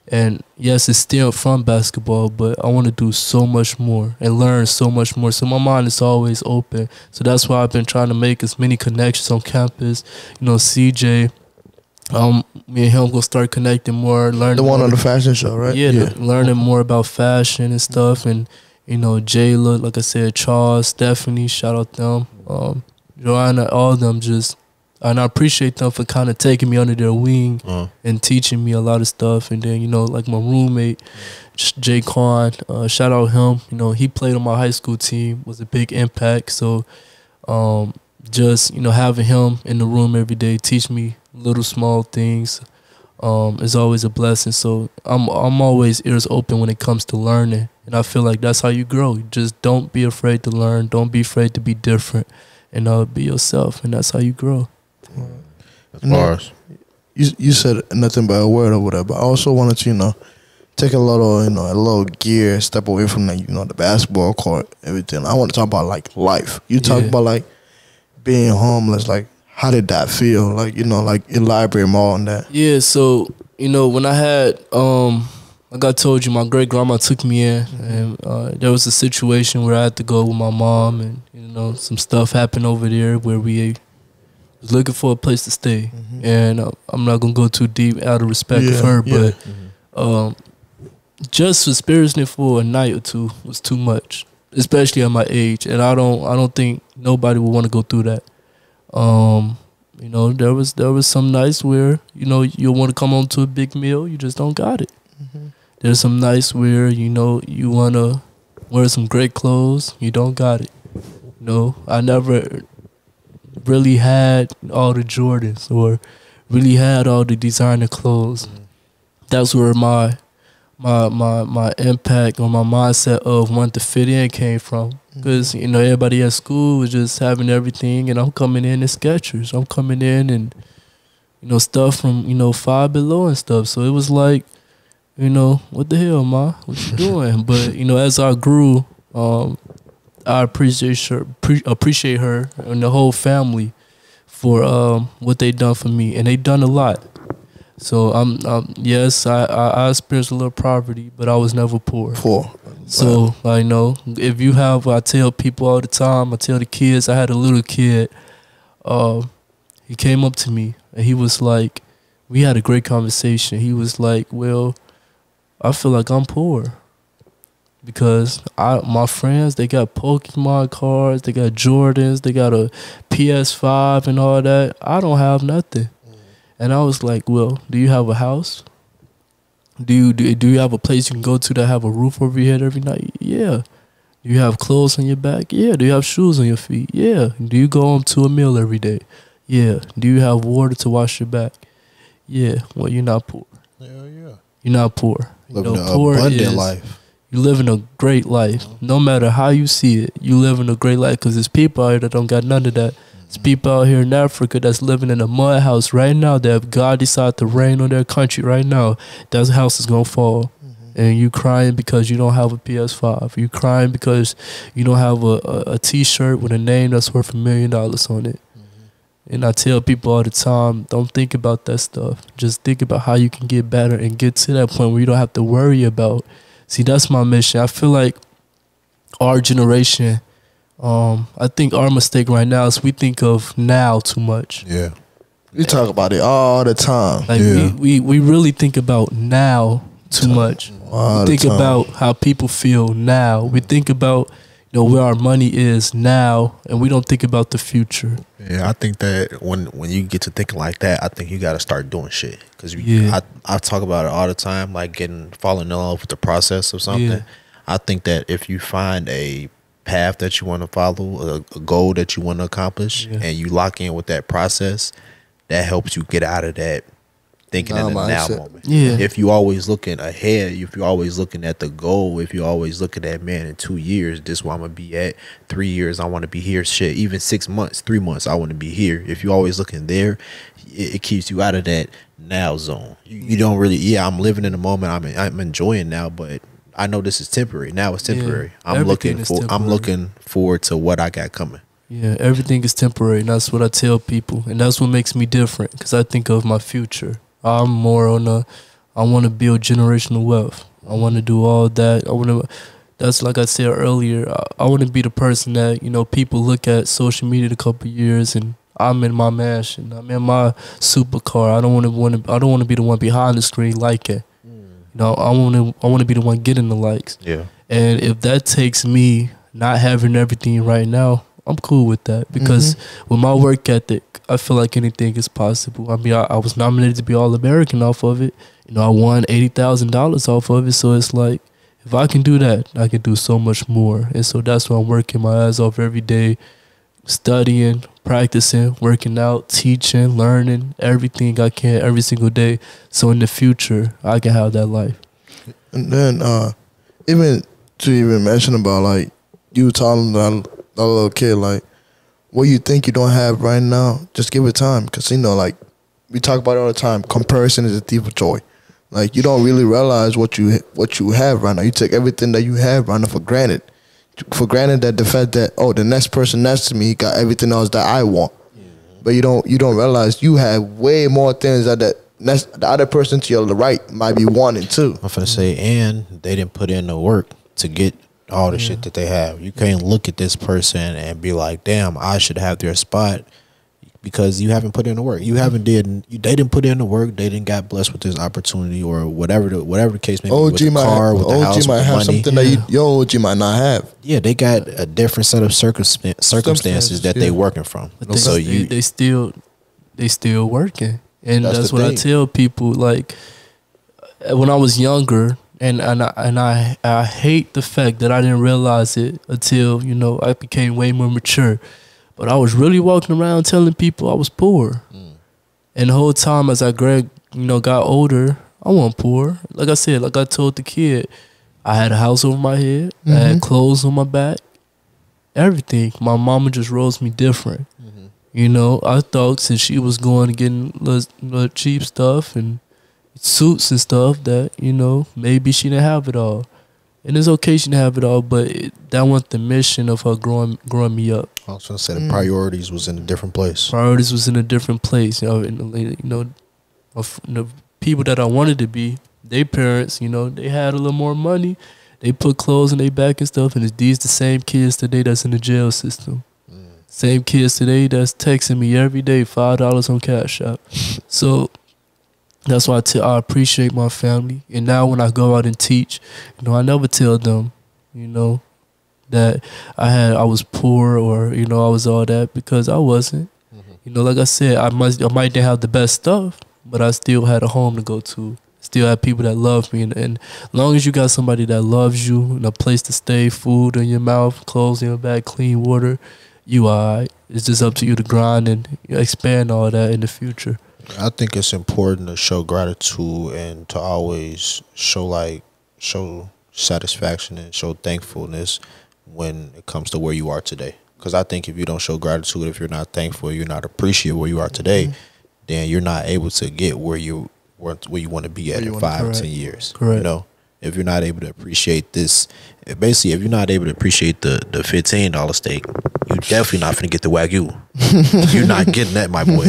And yes, it's still from basketball, but I want to do so much more and learn so much more. So my mind is always open. So that's why I've been trying to make as many connections on campus. You know, CJ, me and him gonna start connecting more, learning. The one on the fashion show, right? Yeah. Learning more about fashion and stuff. And, you know, Jayla, like I said, Charles, Stephanie, shout out them. Joanna, all of them just... And I appreciate them for kind of taking me under their wing and teaching me a lot of stuff. And then, you know, like my roommate, Jay Kwan, shout out him. You know, he played on my high school team, was a big impact. So just, you know, having him in the room every day, teach me little small things is always a blessing. So I'm always ears open when it comes to learning. And I feel like that's how you grow. Just don't be afraid to learn. Don't be afraid to be different. And be yourself. And that's how you grow. Bars. You said nothing but a word or whatever. I also wanted to, you know, take a little gear, step away from the, you know, the basketball court, everything. I want to talk about like life. You talk about like being homeless. Like, how did that feel? Like, you know, like elaborate more on that. Yeah. So, you know, when I had like I told you, my great grandma took me in, and there was a situation where I had to go with my mom, and you know, some stuff happened over there where we was looking for a place to stay, and I'm not gonna go too deep out of respect of her, but just for experiencing it for a night or two was too much, especially at my age, and I don't think nobody would want to go through that. You know, there was some nights where, you know, you want to come home to a big meal, you just don't got it. There's some nights where, you know, you want to wear some great clothes, you don't got it. You know, I never really had all the Jordans or really had all the designer clothes. That's where my impact or my mindset of wanting to fit in came from. Because, you know, everybody at school was just having everything, and I'm coming in Skechers. I'm coming in and, you know, stuff from, you know, Five Below and stuff. So it was like, you know, what the hell, ma? What you doing? But, you know, as I grew, I appreciate her and the whole family for what they done for me, and they done a lot. So yes, I experienced a little poverty, but I was never poor. So I know if you have, I tell people all the time, I tell the kids, I had a little kid. He came up to me and he was like, we had a great conversation. He was like, well, I feel like I'm poor. Because my friends, they got Pokemon cards, they got Jordans, they got a PS5 and all that. I don't have nothing. And I was like, well, do you have a house? Do you have a place you can go to that have a roof over your head every night? Yeah. Do you have clothes on your back? Yeah. Do you have shoes on your feet? Yeah. Do you go home to a meal every day? Yeah. Do you have water to wash your back? Yeah. Well, you're not poor. Hell yeah. You're not poor. Living an abundant life. You living a great life. No matter how you see it, you living a great life. Because there's people out here that don't got none of that. There's people out here in Africa that's living in a mud house right now that if God decide to rain on their country right now, that house is going to fall. And you crying because you don't have a PS5. You crying because you don't have a T-shirt with a name that's worth $1 million on it. And I tell people all the time, don't think about that stuff. Just think about how you can get better and get to that point where you don't have to worry about. See, that's my mission. I feel like our generation, I think our mistake right now is we think of now too much. Yeah. We talk about it all the time. Like we really think about now too much. We think about how people feel now. We think about, you know, where our money is now, and we don't think about the future. Yeah, I think that when you get to thinking like that, I think you got to start doing shit. Because I talk about it all the time, like falling in love with the process of something. Yeah. I think that if you find a path that you want to follow, a goal that you want to accomplish, and you lock in with that process, that helps you get out of that thinking in the now moment. Yeah. If you always looking ahead, if you're always looking at the goal, if you're always looking at, man, in 2 years, this is where I'm gonna be at. 3 years, I want to be here. Shit, even 6 months, 3 months, I want to be here. If you're always looking there, it keeps you out of that now zone. You don't really. Yeah, I'm living in the moment. I'm enjoying now, but I know this is temporary. Now it's temporary. Yeah, I'm looking forward to what I got coming. Yeah, everything is temporary, and that's what I tell people, and that's what makes me different, because I think of my future. I'm more on I want to build generational wealth. I want to do all that. That's like I said earlier. I want to be the person that, you know, people look at social media in a couple of years and I'm in my mansion. I'm in my supercar. I don't want to be the one behind the screen liking. You know, I want to be the one getting the likes. Yeah. And if that takes me not having everything right now, I'm cool with that, because with my work ethic, I feel like anything is possible. I mean, I was nominated to be All-American off of it. You know, I won $80,000 off of it. So it's like, if I can do that, I can do so much more. And so that's why I'm working my ass off every day, studying, practicing, working out, teaching, learning everything I can every single day. So in the future, I can have that life. And then even to even mention about, like, you telling that little kid, like, what you think you don't have right now, just give it time. Because, you know, like, we talk about it all the time, comparison is a thief of joy. Like, you don't really realize what you have right now. You take everything that you have right now for granted. For granted that the fact that, oh, the next person next to me got everything else that I want. But you don't realize you have way more things that the other person to your right might be wanting too. I'm finna say, and they didn't put in the work to get all the shit that they have. You can't look at this person and be like, damn, I should have their spot, because you haven't put in the work. They didn't put in the work. They didn't got blessed with this opportunity or whatever the case may be. OG with the car, with the house, might with the have money. something that your OG might not have. Yeah, they got a different set of circumstances that they working from. But So they still working, and that's what I tell people. Like, when I was younger, and I hate the fact that I didn't realize it until, you know, I became way more mature. But I was really walking around telling people I was poor, and the whole time as I got older, I wasn't poor. Like I said, like I told the kid, I had a house over my head, I had clothes on my back, everything. My mama just rose me different. You know, I thought since she was going and getting little cheap stuff and suits and stuff that, you know, maybe she didn't have it all. And it's okay she didn't have it all, but that wasn't the mission of her growing me up. I was going to say the priorities was in a different place. Priorities was in a different place. You know, the people that I wanted to be, their parents, you know, they had a little more money. They put clothes on their back and stuff, and it's these the same kids today that's in the jail system. Same kids today that's texting me every day, $5 on Cash App. So that's why I appreciate my family. And now when I go out and teach, you know, I never tell them, you know, that I was poor or, you know, I was all that, because I wasn't. You know, like I said, I might didn't have the best stuff, but I still had a home to go to. Still had people that love me. And as long as you got somebody that loves you and a place to stay, food in your mouth, clothes in your back, clean water, you all right. It's just up to you to grind and expand all that in the future. I think it's important to show gratitude and to always show satisfaction and show thankfulness when it comes to where you are today. Because I think if you don't show gratitude, if you're not thankful, you're not appreciative where you are today, then you're not able to get where you want to be at in 5 or 10 years. Correct. You know, if you're not able to appreciate this, basically, if you're not able to appreciate the $15 steak, you definitely not finna get the Wagyu. You're not getting that, my boy.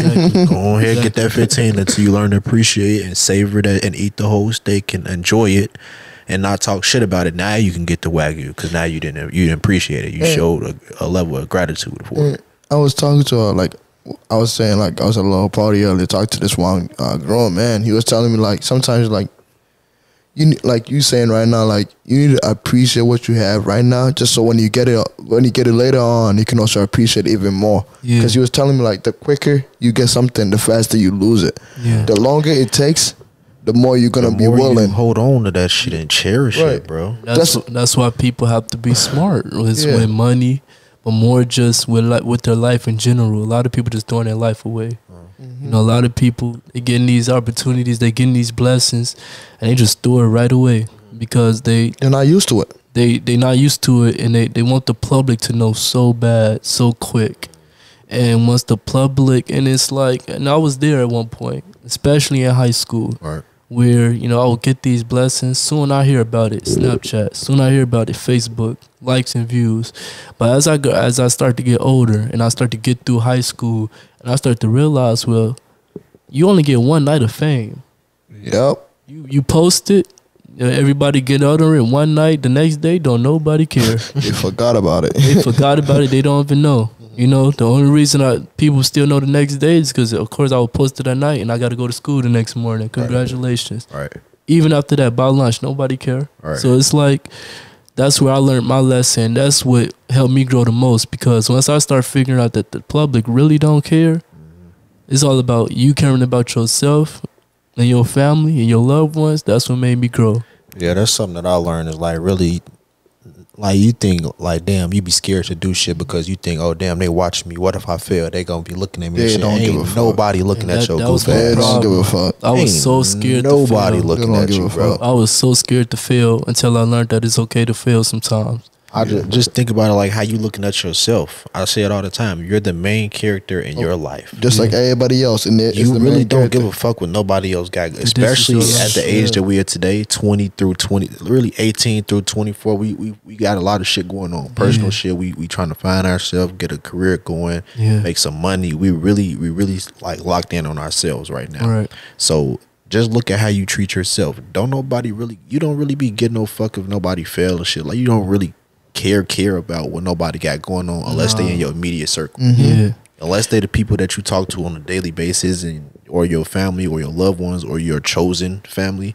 Go ahead, get that 15 until you learn to appreciate and savor that and eat the whole steak and enjoy it and not talk shit about it. Now you can get the Wagyu because now you didn't appreciate it. You showed a level of gratitude for it. I was talking to her, like, I was saying, like, I was at a little party earlier, talked to this one grown man. He was telling me, like, sometimes, like you saying right now, like, you need to appreciate what you have right now, just so when you get it later on, you can also appreciate it even more. Because he was telling me, like, the quicker you get something, the faster you lose it. The longer it takes, the more you're gonna be willing. Hold on to that shit and cherish it, bro. That's why people have to be smart with money, but more just with their life in general. A lot of people just throwing their life away. You know, a lot of people, they getting these opportunities, they getting these blessings, and they just throw it right away because they're not used to it. They're not used to it, and they want the public to know so bad, so quick. And once the public, and it's like, and I was there at one point, especially in high school, where, you know, I would get these blessings. Soon I hear about it, Snapchat. Soon I hear about it, Facebook, likes and views. But as I start to get older and I start to get through high school, and I start to realize, well, you only get one night of fame. Yep. You post it, everybody get under it one night, the next day don't nobody care. They forgot about it. They forgot about it. They don't even know. You know, the only reason people still know the next day is because, of course, I will post it that night and I got to go to school the next morning. Congratulations. Right. Even after that, by lunch, nobody care. Right. So it's like, that's where I learned my lesson. That's what helped me grow the most, because once I start figuring out that the public really don't care, it's all about you caring about yourself and your family and your loved ones. That's what made me grow. Yeah, that's something that I learned is like really, like you think like, damn, you be scared to do shit because you think, oh damn, they watch me. What if I fail? They gonna be looking at me. They shit. don't give a Ain't fuck. nobody looking at your goof They ass. don't give a fuck. I was Ain't so scared to nobody fail. looking They don't at you, give a bro. fuck. I was so scared to fail until I learned that it's okay to fail sometimes. I just think about it like how you looking at yourself. I say it all the time. You're the main character in your life. Just like everybody else. And You really don't give a fuck what nobody else got. Especially your at the life. age that we are today, 20 through 20, really 18 through 24. We got a lot of shit going on. Personal shit. We trying to find ourselves, get a career going, make some money. We really like locked in on ourselves right now. Right. So just look at how you treat yourself. You don't really be getting no fuck if nobody fail or shit. Like you don't really care about what nobody got going on unless they in your immediate circle. Yeah. Unless they the people that you talk to on a daily basis, or your family or your loved ones or your chosen family.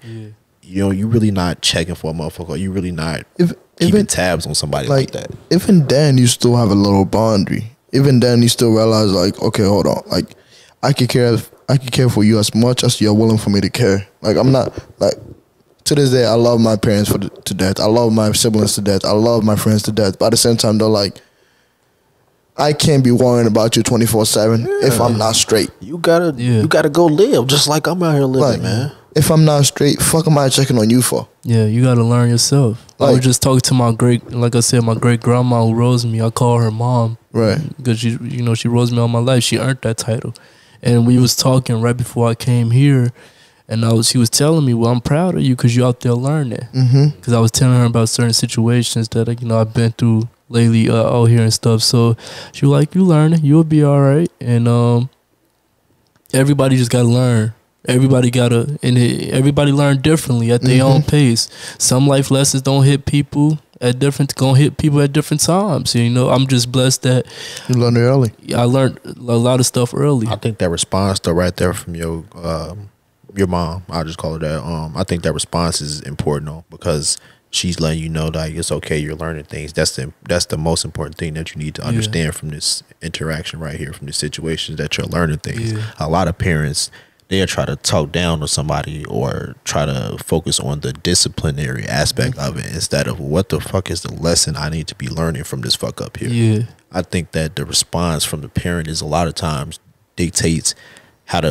You know, you really not checking for a motherfucker. You really not keeping tabs on somebody like that. Even then, you still have a little boundary. Even then, you still realize like, okay, hold on. Like, I could care for you as much as you're willing for me to care. Like, I'm not like. To this day, I love my parents to death. I love my siblings to death. I love my friends to death. But at the same time, though, like, I can't be worrying about you 24/7 if I'm not straight. You gotta go live just like I'm out here living, Like, man. If I'm not straight, fuck am I checking on you for? Yeah, you got to learn yourself. I was just talking to my like I said, my great grandma who rose me. I call her mom, right? Because she rose me all my life. She earned that title, and we was talking right before I came here. And she was telling me, well, I'm proud of you because you're out there learning. Because I was telling her about certain situations that I've been through lately out here and stuff. So she was like, you learning, you'll be all right. And everybody just got to learn. Everybody everybody learn differently at their own pace. Some life lessons don't hit people gonna hit people at different times. You know, I'm just blessed that you learned it early. I learned a lot of stuff early. I think that response though, right there from your mom, I'll just call her that. I think that response is important though, because she's letting you know that it's okay, you're learning things. That's the most important thing that you need to understand from this interaction right here, from the situations that you're learning things. A lot of parents, they'll try to talk down to somebody or try to focus on the disciplinary aspect of it instead of what the fuck is the lesson I need to be learning from this fuck up here. Yeah. I think that the response from the parent is a lot of times dictates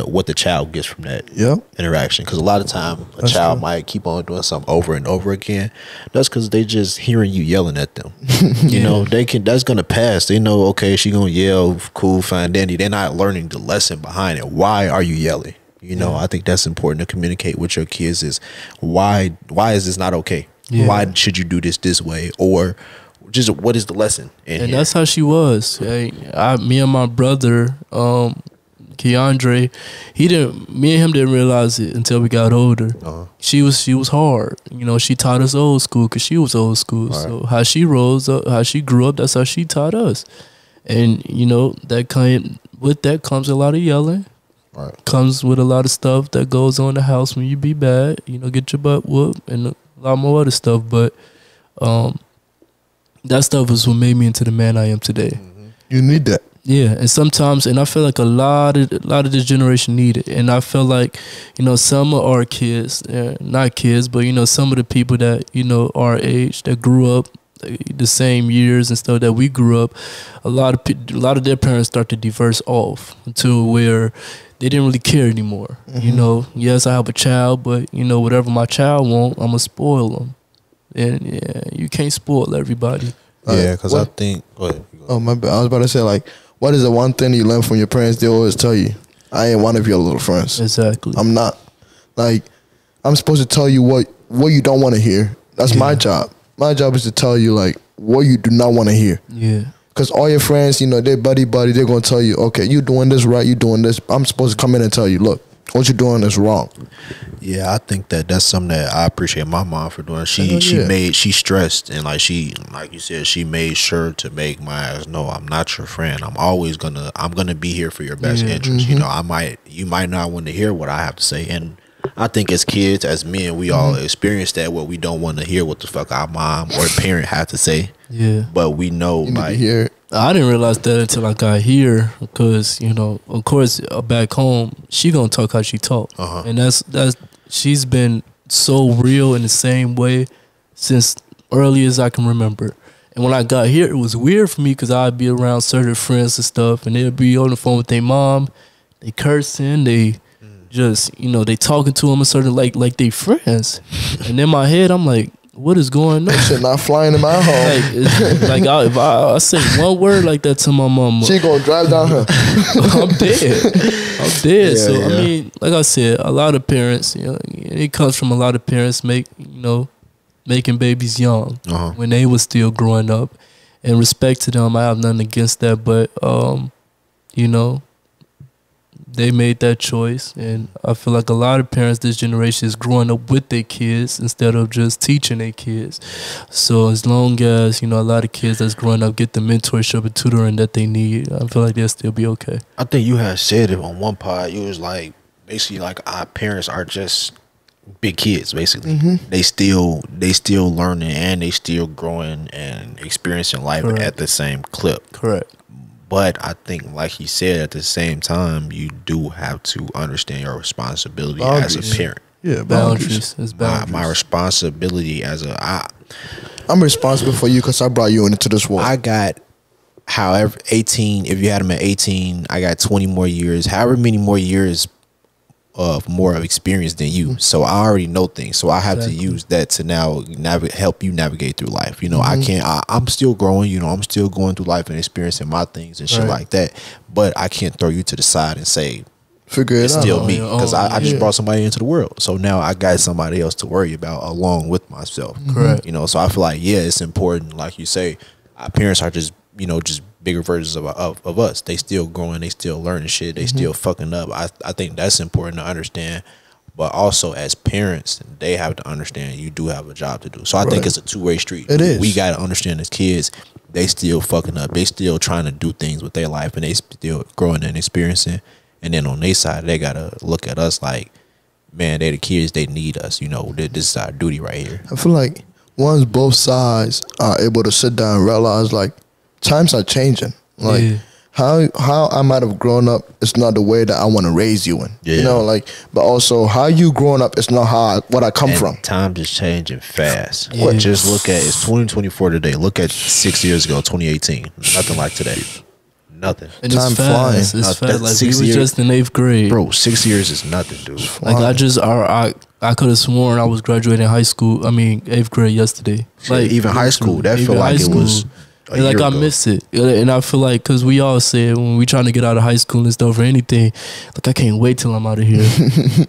what the child gets from that interaction. Because a lot of time a child might keep on doing something over and over again. That's because they just hearing you yelling at them. You know, that's gonna pass. They know, okay, she gonna yell, cool, fine, dandy. They're not learning the lesson behind it. Why are you yelling? You know, I think that's important to communicate with your kids is why is this not okay? Why should you do this way? Or just what is the lesson? And that's how she was. Me and my brother, Keyontae, me and him didn't realize it until we got older. She was hard. You know, she taught us old school because she was old school. Right. So how she rose up, how she grew up, that's how she taught us. And you know, with that comes a lot of yelling. Right. Comes with a lot of stuff that goes on in the house when you be bad. You know, get your butt whooped and a lot more other stuff. But that stuff is what made me into the man I am today. You need that. Yeah, and sometimes, and I feel like a lot of this generation need it. And I feel like, you know, some of our kids, not kids, but, you know, some of the people that, you know, our age, that grew up the same years and stuff that we grew up, a lot of their parents start to diverse off to where they didn't really care anymore. You know, yes, I have a child, but, you know, whatever my child want, I'm going to spoil them. And, you can't spoil everybody. Yeah, because I think... Go ahead. Oh, my bad. I was about to say, like, what is the one thing you learn from your parents? They always tell you, I ain't one of your little friends. Exactly. I'm not. Like, I'm supposed to tell you what you don't want to hear. That's my job. My job is to tell you, like, what you do not want to hear. Yeah. Because all your friends, you know, they're buddy, they're going to tell you, okay, you doing this right, you doing this. I'm supposed to come in and tell you, look, what you're doing is wrong. Yeah, I think that's something that I appreciate my mom for doing. She stressed, and like you said, she made sure to make my ass know I'm not your friend. I'm gonna be here for your best interest. You know, you might not want to hear what I have to say, and I think as kids, as men, we all experience that where we don't want to hear what the fuck our mom or parent have to say. Yeah, but we know like hear it. I didn't realize that until I got here, because you know, of course, back home she gonna talk how she talk, and that's she's been so real in the same way since early as I can remember. And when I got here, it was weird for me because I'd be around certain friends and stuff, and they'd be on the phone with their mom, they cursing, they just, you know, they talking to them a certain like they friends, and in my head I'm like, what is going on? Shit not flying in my home. Like if I say one word like that to my mama, she gonna drive down her. I'm dead. I'm dead. Yeah, so I mean, like I said, a lot of parents, you know, it comes from a lot of parents making babies young when they was still growing up. And respect to them, I have nothing against that, but you know, they made that choice, and I feel like a lot of parents this generation is growing up with their kids instead of just teaching their kids. So as long as, you know, a lot of kids that's growing up get the mentorship and tutoring that they need, I feel like they'll still be okay. I think you had said it on one pod. You was like, basically like our parents are just big kids, basically. They still learning, and they still growing and experiencing life at the same clip. Correct. But I think, like he said, at the same time, you do have to understand your responsibility as a parent. Yeah, boundaries. My responsibility I'm responsible for you because I brought you into this world. I got, however, 18. If you had him at 18, I got 20 more years. However many more years of more of experience than you. So I already know things. So I have to use that to now help you navigate through life. You know, I'm still growing, you know, I'm still going through life and experiencing my things and shit like that. But I can't throw you to the side and say, figure it it's out. Still me. Because I just brought somebody into the world. So now I got somebody else to worry about along with myself. Correct. You know, so I feel like, yeah, it's important. Like you say, our parents are just, you know, just bigger versions of us. They still growing, they still learning shit, they still fucking up. I think that's important to understand. But also as parents, they have to understand you do have a job to do. So I think it's a two-way street. It is. We got to understand as kids, they still fucking up. They still trying to do things with their life, and they still growing and experiencing. And then on their side, they got to look at us like, man, they the kids, they need us. You know, this is our duty right here. I feel like once both sides are able to sit down and realize, like, times are changing. Like how I might have grown up is not the way that I want to raise you in. You know, like, but also how you growing up is not what I come from. Times is changing fast. Just look at, it's 2024 today. Look at 6 years ago, 2018. Nothing like today. Nothing. And time flying. It's fast. Like we was just in 8th grade. Bro, 6 years is nothing, dude. Like I could have sworn I was graduating high school. I mean 8th grade yesterday. Like even high school, that felt like it was like I miss it. And I feel like, because we all said when we trying to get out of high school and stuff or anything, like, I can't wait till I'm out of here.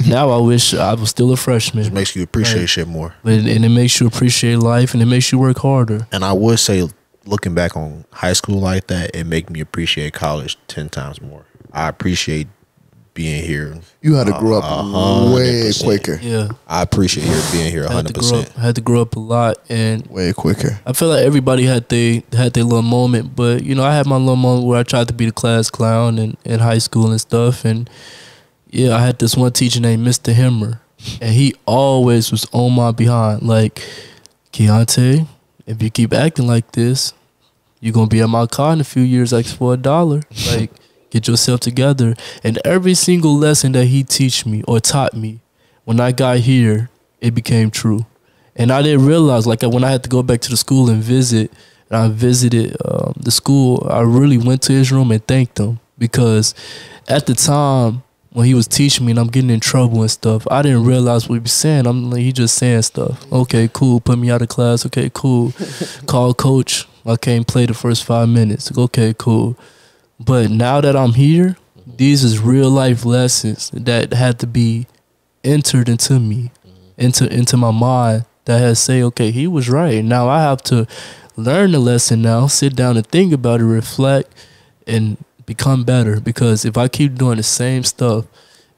Now I wish I was still a freshman. It makes you appreciate shit more. And it makes you appreciate life, and it makes you work harder. And I would say, looking back on high school like that, it make me appreciate college 10 times more. I appreciate being here. You had to grow up way quicker. Yeah, I appreciate your being here 100%. I had to grow up a lot, and way quicker. I feel like everybody had their little moment, but you know, I had my little moment where I tried to be the class clown in high school and stuff. And yeah, I had this one teacher named Mr. Himmer, and he always was on my behind, like, Keyontae, if you keep acting like this, you're gonna be at my car in a few years, like, for $1. Like, get yourself together. And every single lesson that he taught me, when I got here, it became true. And I didn't realize, like, when I had to go back to the school and visit, and I visited the school, I really went to his room and thanked him, because at the time when he was teaching me and I'm getting in trouble and stuff, I didn't realize what he was saying. I'm like, he just saying stuff. Okay, cool. Put me out of class. Okay, cool. Call coach. I can't play the first 5 minutes. Okay, cool. But now that I'm here, these is real life lessons that had to be entered into me, into my mind, that has say, okay, he was right. Now I have to learn the lesson now, sit down and think about it, reflect, and become better. Because if I keep doing the same stuff,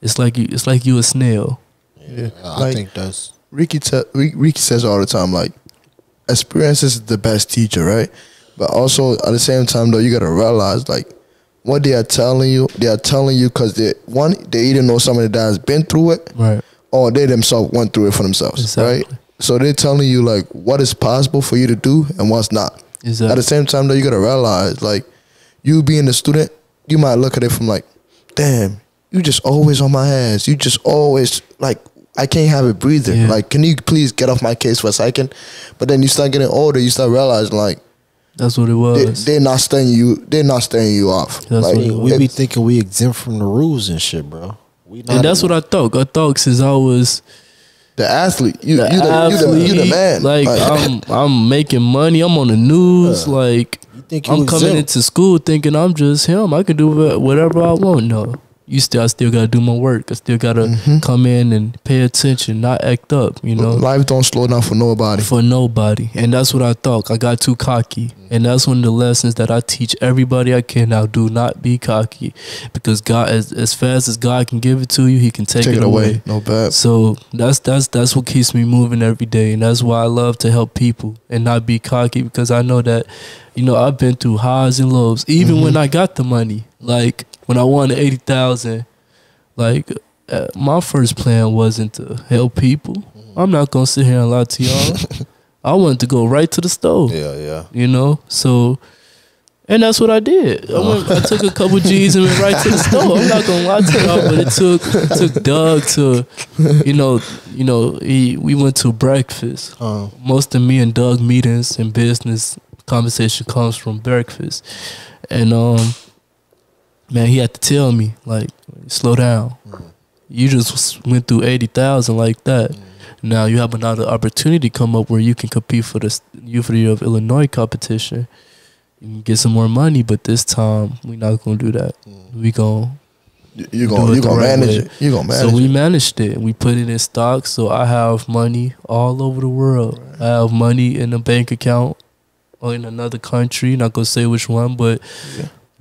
it's like you a snail. Yeah, I think that's Ricky says all the time, like, experience is the best teacher, right? But also at the same time, though, you gotta realize, like, what they are telling you because they either know somebody that has been through it, right, or they themselves went through it for themselves, exactly. Right? So they're telling you, like, what is possible for you to do and what's not. Exactly. At the same time, though, you gotta realize, like, you being a student, you might look at it from like, damn, you just always on my ass. You just always, like, I can't have a breather. Yeah. Like, can you please get off my case for a second? But then you start getting older, you start realizing, like, that's what it was. They're not staying you off. That's like, what we be thinking we exempt from the rules and shit, bro. And that's what I thought. I thought since I was the athlete, you the man. Like, I'm making money. I'm on the news. Like, I'm coming into school thinking I'm just him. I can do whatever I want. No. I still gotta do my work. I still gotta come in and pay attention, not act up, you know. Life don't slow down for nobody. For nobody. And that's what I thought. I got too cocky. And that's one of the lessons that I teach everybody I can now. Do not be cocky. Because God, as fast as God can give it to you, He can take it away. No bad. So that's what keeps me moving every day. And that's why I love to help people and not be cocky, because I know that, you know, I've been through highs and lows. Even when I got the money. Like, when I won the 80,000, like, my first plan wasn't to help people. I'm not gonna sit here and lie to y'all. I wanted to go right to the stove. Yeah. You know, so, and that's what I did. I took a couple G's and went right to the stove. I'm not gonna lie to y'all, but it took Doug to, we went to breakfast. Most of me and Doug meetings and business conversation comes from breakfast, and man, he had to tell me, like, slow down. You just went through 80,000 like that. Now you have another opportunity come up where you can compete for the University of Illinois competition. You can get some more money, but this time we're not gonna do that. You're gonna manage it. You're gonna manage it. So we managed it. We put it in stocks. So I have money all over the world. Right. I have money in a bank account or in another country. Not gonna say which one, but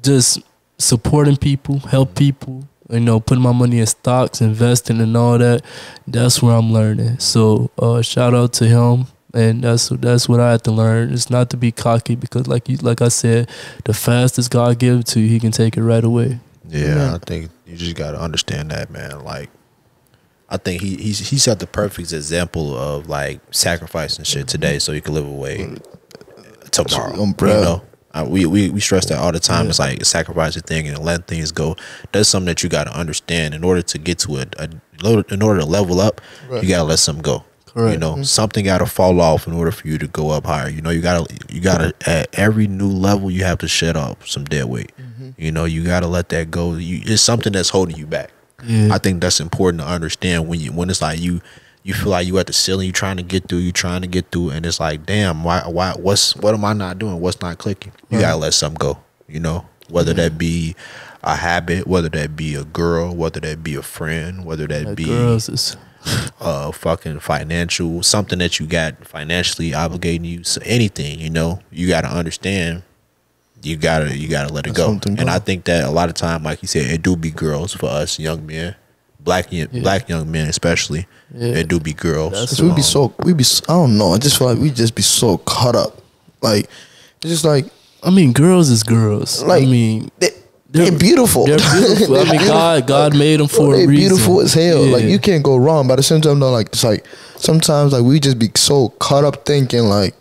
just supporting people, help people, you know, putting my money in stocks, investing and all that. That's where I'm learning. So shout out to him, and that's what I had to learn. It's not to be cocky, because like I said, the fastest God gives it to you, He can take it right away. Yeah, I think you just gotta understand that, man. Like, I think he set the perfect example of, like, sacrificing shit today so you can live away tomorrow. You know? We stress that all the time. It's like sacrifice a thing and letting things go. That's something that you got to understand. In order to get to in order to level up, you got to let something go. Correct. You know, something got to fall off in order for you to go up higher. You know, you gotta at every new level, you have to shed off some dead weight. You know, you got to let that go. It's something that's holding you back. I think that's important to understand when it's like you feel like you at the ceiling, you trying to get through, and it's like, damn, what am I not doing? What's not clicking? You gotta let something go, you know, whether that be a habit, whether that be a girl, whether that be a friend, whether that be fucking financial, something that you got financially obligating you, so anything, you know, you gotta understand, you gotta let it go. And I think that a lot of time, like you said, it do be girls for us young men. Black young men especially, it do be girls. We be I don't know. I just feel like we just be so caught up. Like, it's just like, I mean, girls is girls. Like, I mean, they're beautiful. They're beautiful. I mean, God made them for a reason. They're beautiful as hell. Like, you can't go wrong. But at the same time, though, like, it's like sometimes, like, we just be so caught up thinking, like,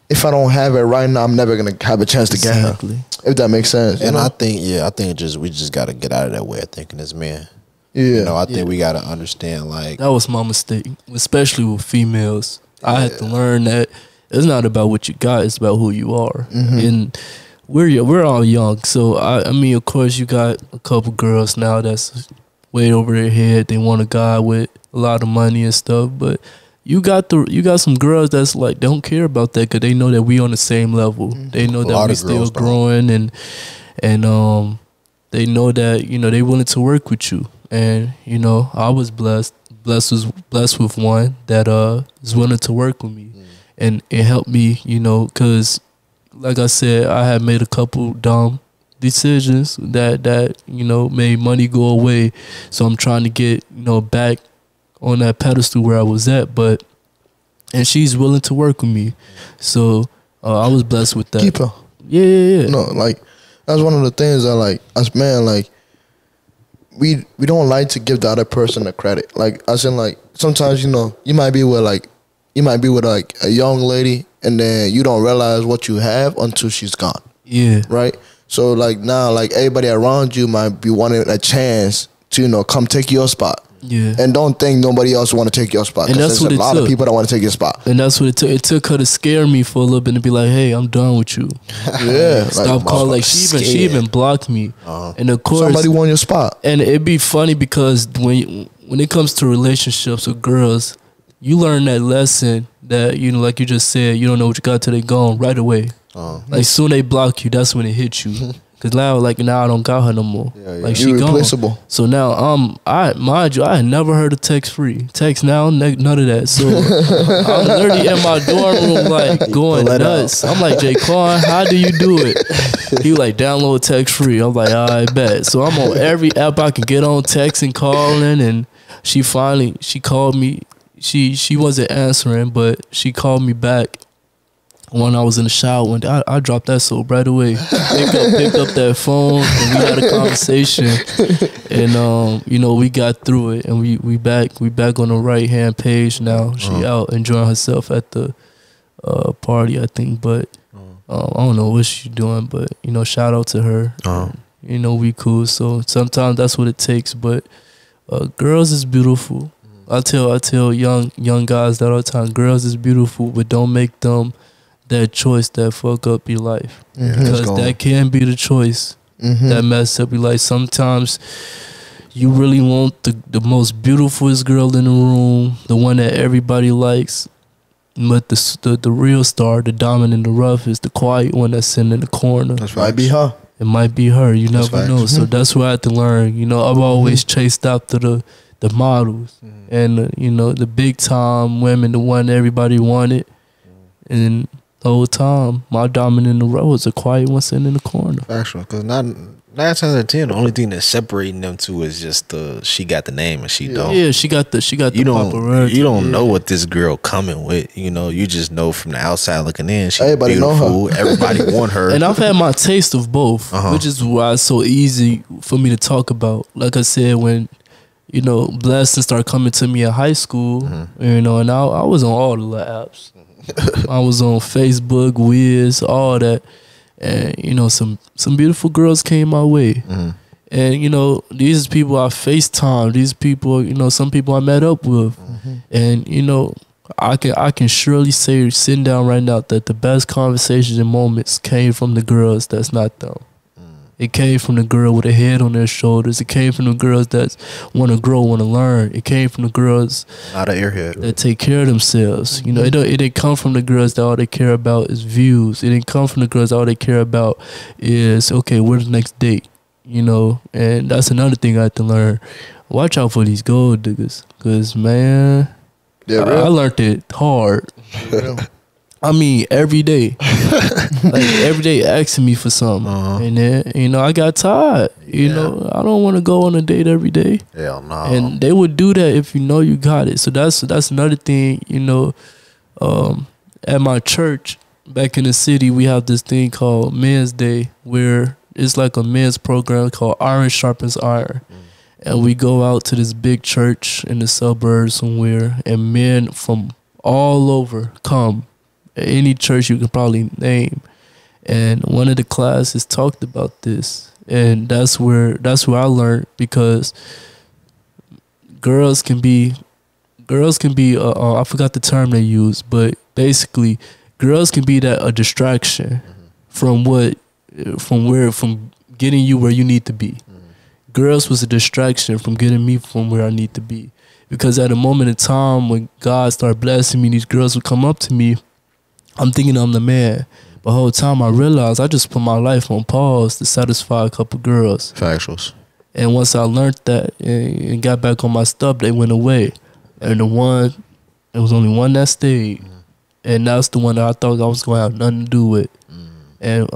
if I don't have it right now, I'm never gonna have a chance to get her. If that makes sense. And I think we just gotta get out of that way of thinking as men. Yeah, you know, I think we gotta understand, like, that was my mistake, especially with females. I had to learn that it's not about what you got; it's about who you are. And we're all young, so I mean, of course, you got a couple girls now that's way over their head. They want a guy with a lot of money and stuff, but you got some girls that's like don't care about that because they know that we on the same level. They know that we still growing, and they know that, you know, they willing to work with you. And, you know, I was blessed with one that is willing to work with me. And it helped me, you know, because, like I said, I had made a couple dumb decisions that made money go away. So I'm trying to get back on that pedestal where I was at, and she's willing to work with me. So I was blessed with that. Keep her. Yeah. No, like that's one of the things that like us man like we don't like to give the other person the credit. Like I said, like sometimes you might be with a young lady and then you don't realize what you have until she's gone. Yeah. Right. So like now, like everybody around you might be wanting a chance to come take your spot. Yeah. And don't think nobody else want to take your spot. And that's what there's a lot of people that want to take your spot. And that's what it took. It took her to scare me for a little bit and be like, "Hey, I'm done with you." Yeah. Stop calling. Like she even blocked me. And of course, somebody won your spot. And it'd be funny because when it comes to relationships with girls, you learn that lesson that like you just said, you don't know what you got till they gone right away. Like soon they block you, that's when it hits you. Cause now I don't got her no more. Yeah. Like she irreplaceable. gone. So now mind you, I had never heard of text free. Text now, none of that. So I'm literally in my dorm room like going nuts. I'm like, Jaquan, how do you do it? He like download text free. I'm like, I bet. So I'm on every app I can get on, texting, calling, and she called me. She wasn't answering, but she called me back when I was in the shower. One day, I dropped that soap right away. Picked up that phone, and we had a conversation. And we got through it, and we back on the right hand page now. She out enjoying herself at the party, I think. But I don't know what she's doing. But shout out to her. We cool. So sometimes that's what it takes. But girls is beautiful. I tell young guys that all the time. Girls is beautiful, but don't make them that choice that fuck up your life. Because that can be the choice that mess up your life. Sometimes you really want the most beautifulest girl in the room, the one that everybody likes, but the real star, the diamond in the rough, is the quiet one that's sitting in the corner. That might be her. It might be her. You never know. So that's what I had to learn. I've always chased after the models and the big time women, the one everybody wanted, and the whole time my diamond in the row was a quiet one sitting in the corner. Actually, because 9 times out of 10, the only thing that's separating them two is just she got the name and she don't. Yeah, she got the popularity. You don't know what this girl coming with. You just know from the outside looking in. She's everybody beautiful. Know her. Everybody want her. And I've had my taste of both, which is why it's so easy for me to talk about. Like I said, when blessings started coming to me in high school, and I was on all the little apps. I was on Facebook, Wiz, all that, and some beautiful girls came my way, and these people I FaceTime, these people, some people I met up with, and I can surely say sitting down right now that the best conversations and moments came from the girls that's not them. It came from the girl with a head on their shoulders. It came from the girls that want to grow, want to learn. It came from the girls not an airhead that take care of themselves. It didn't come from the girls that all they care about is views. It didn't come from the girls that all they care about is, okay, where's the next date? And that's another thing I had to learn. Watch out for these gold diggers, because man, I learned it hard. I mean, every day. Like, every day asking me for something. And then, I got tired. I don't want to go on a date every day. Hell no. And they would do that if you got it. So that's another thing, at my church, back in the city, we have this thing called Men's Day, where it's like a men's program called Iron Sharpens Iron. And we go out to this big church in the suburbs somewhere, and men from all over come. Any church you can probably name, and one of the classes talked about this, and that's where I learned, because girls can be I forgot the term they use, but basically girls can be a distraction from getting you where you need to be. Girls was a distraction from getting me from where I need to be, because at a moment in time when God started blessing me, these girls would come up to me. I'm thinking I'm the man. But the whole time I realized I just put my life on pause to satisfy a couple girls. Factuals. And once I learned that and got back on my stuff, they went away. And there was only one that stayed. And that's the one that I thought I was going to have nothing to do with. And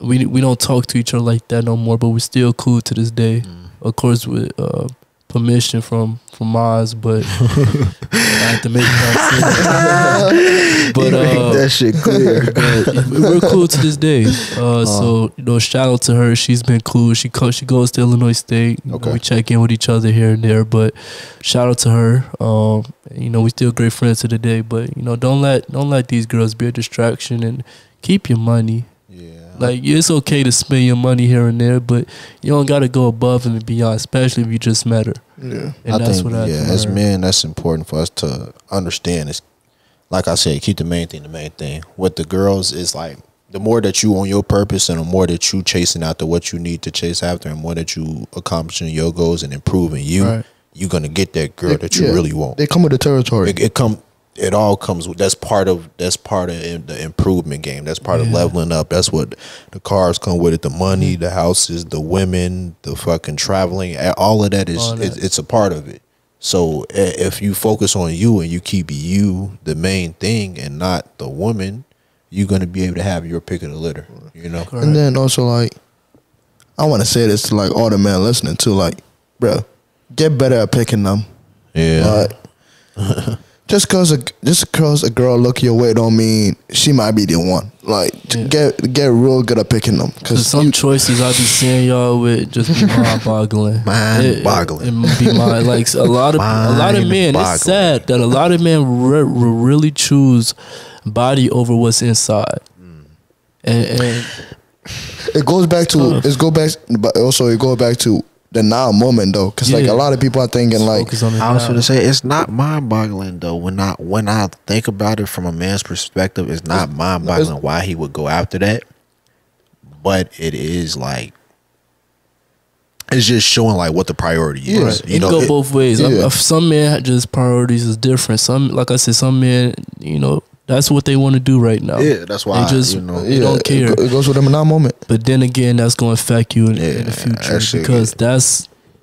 we don't talk to each other like that no more, but we're still cool to this day. Of course, with permission from Maz, but I have to make that but make that shit clear. We're cool to this day. So shout out to her. She's been cool. She goes to Illinois State. Okay. We check in with each other here and there, but shout out to her. We still great friends to the day. But don't let these girls be a distraction, and keep your money. Like, it's okay to spend your money here and there, but you don't got to go above and beyond, especially if you just met her. Yeah. And that's what I think. As men, that's important for us to understand. Is, like I said, keep the main thing the main thing. With the girls, is like, the more that you on your purpose and the more that you chasing after what you need to chase after, and more that you accomplishing your goals and improving you, you're going to get that girl that you really want. They come with the territory. It all comes with, that's part of the improvement game. That's part of leveling up. That's what the cars come with it, the money, the houses, the women, the fucking traveling, all of that it's a part of it. So if you focus on you and you keep you the main thing and not the woman, you're going to be able to have your pick of the litter, Correct. And then also, like, I want to say this to like all the men listening too, like, bro, get better at picking them. Yeah. Just cause a girl look your way don't mean she might be the one. Like, get real good at picking them. Cause some choices I be seeing y'all with just be mind-boggling. It be like a lot of men. It's sad that a lot of men really choose body over what's inside. And it goes back to the now moment though, because like a lot of people are thinking like, I was going to say, it's not mind-boggling though. When I think about it from a man's perspective, it's not mind-boggling why he would go after that, but it is like, it's just showing like what the priority is. It go both ways. Some men just priorities is different. Some, like I said, some men, that's what they want to do right now. Yeah, that's why they don't care. It goes with them in that moment. But then again, that's going to affect you in the future, because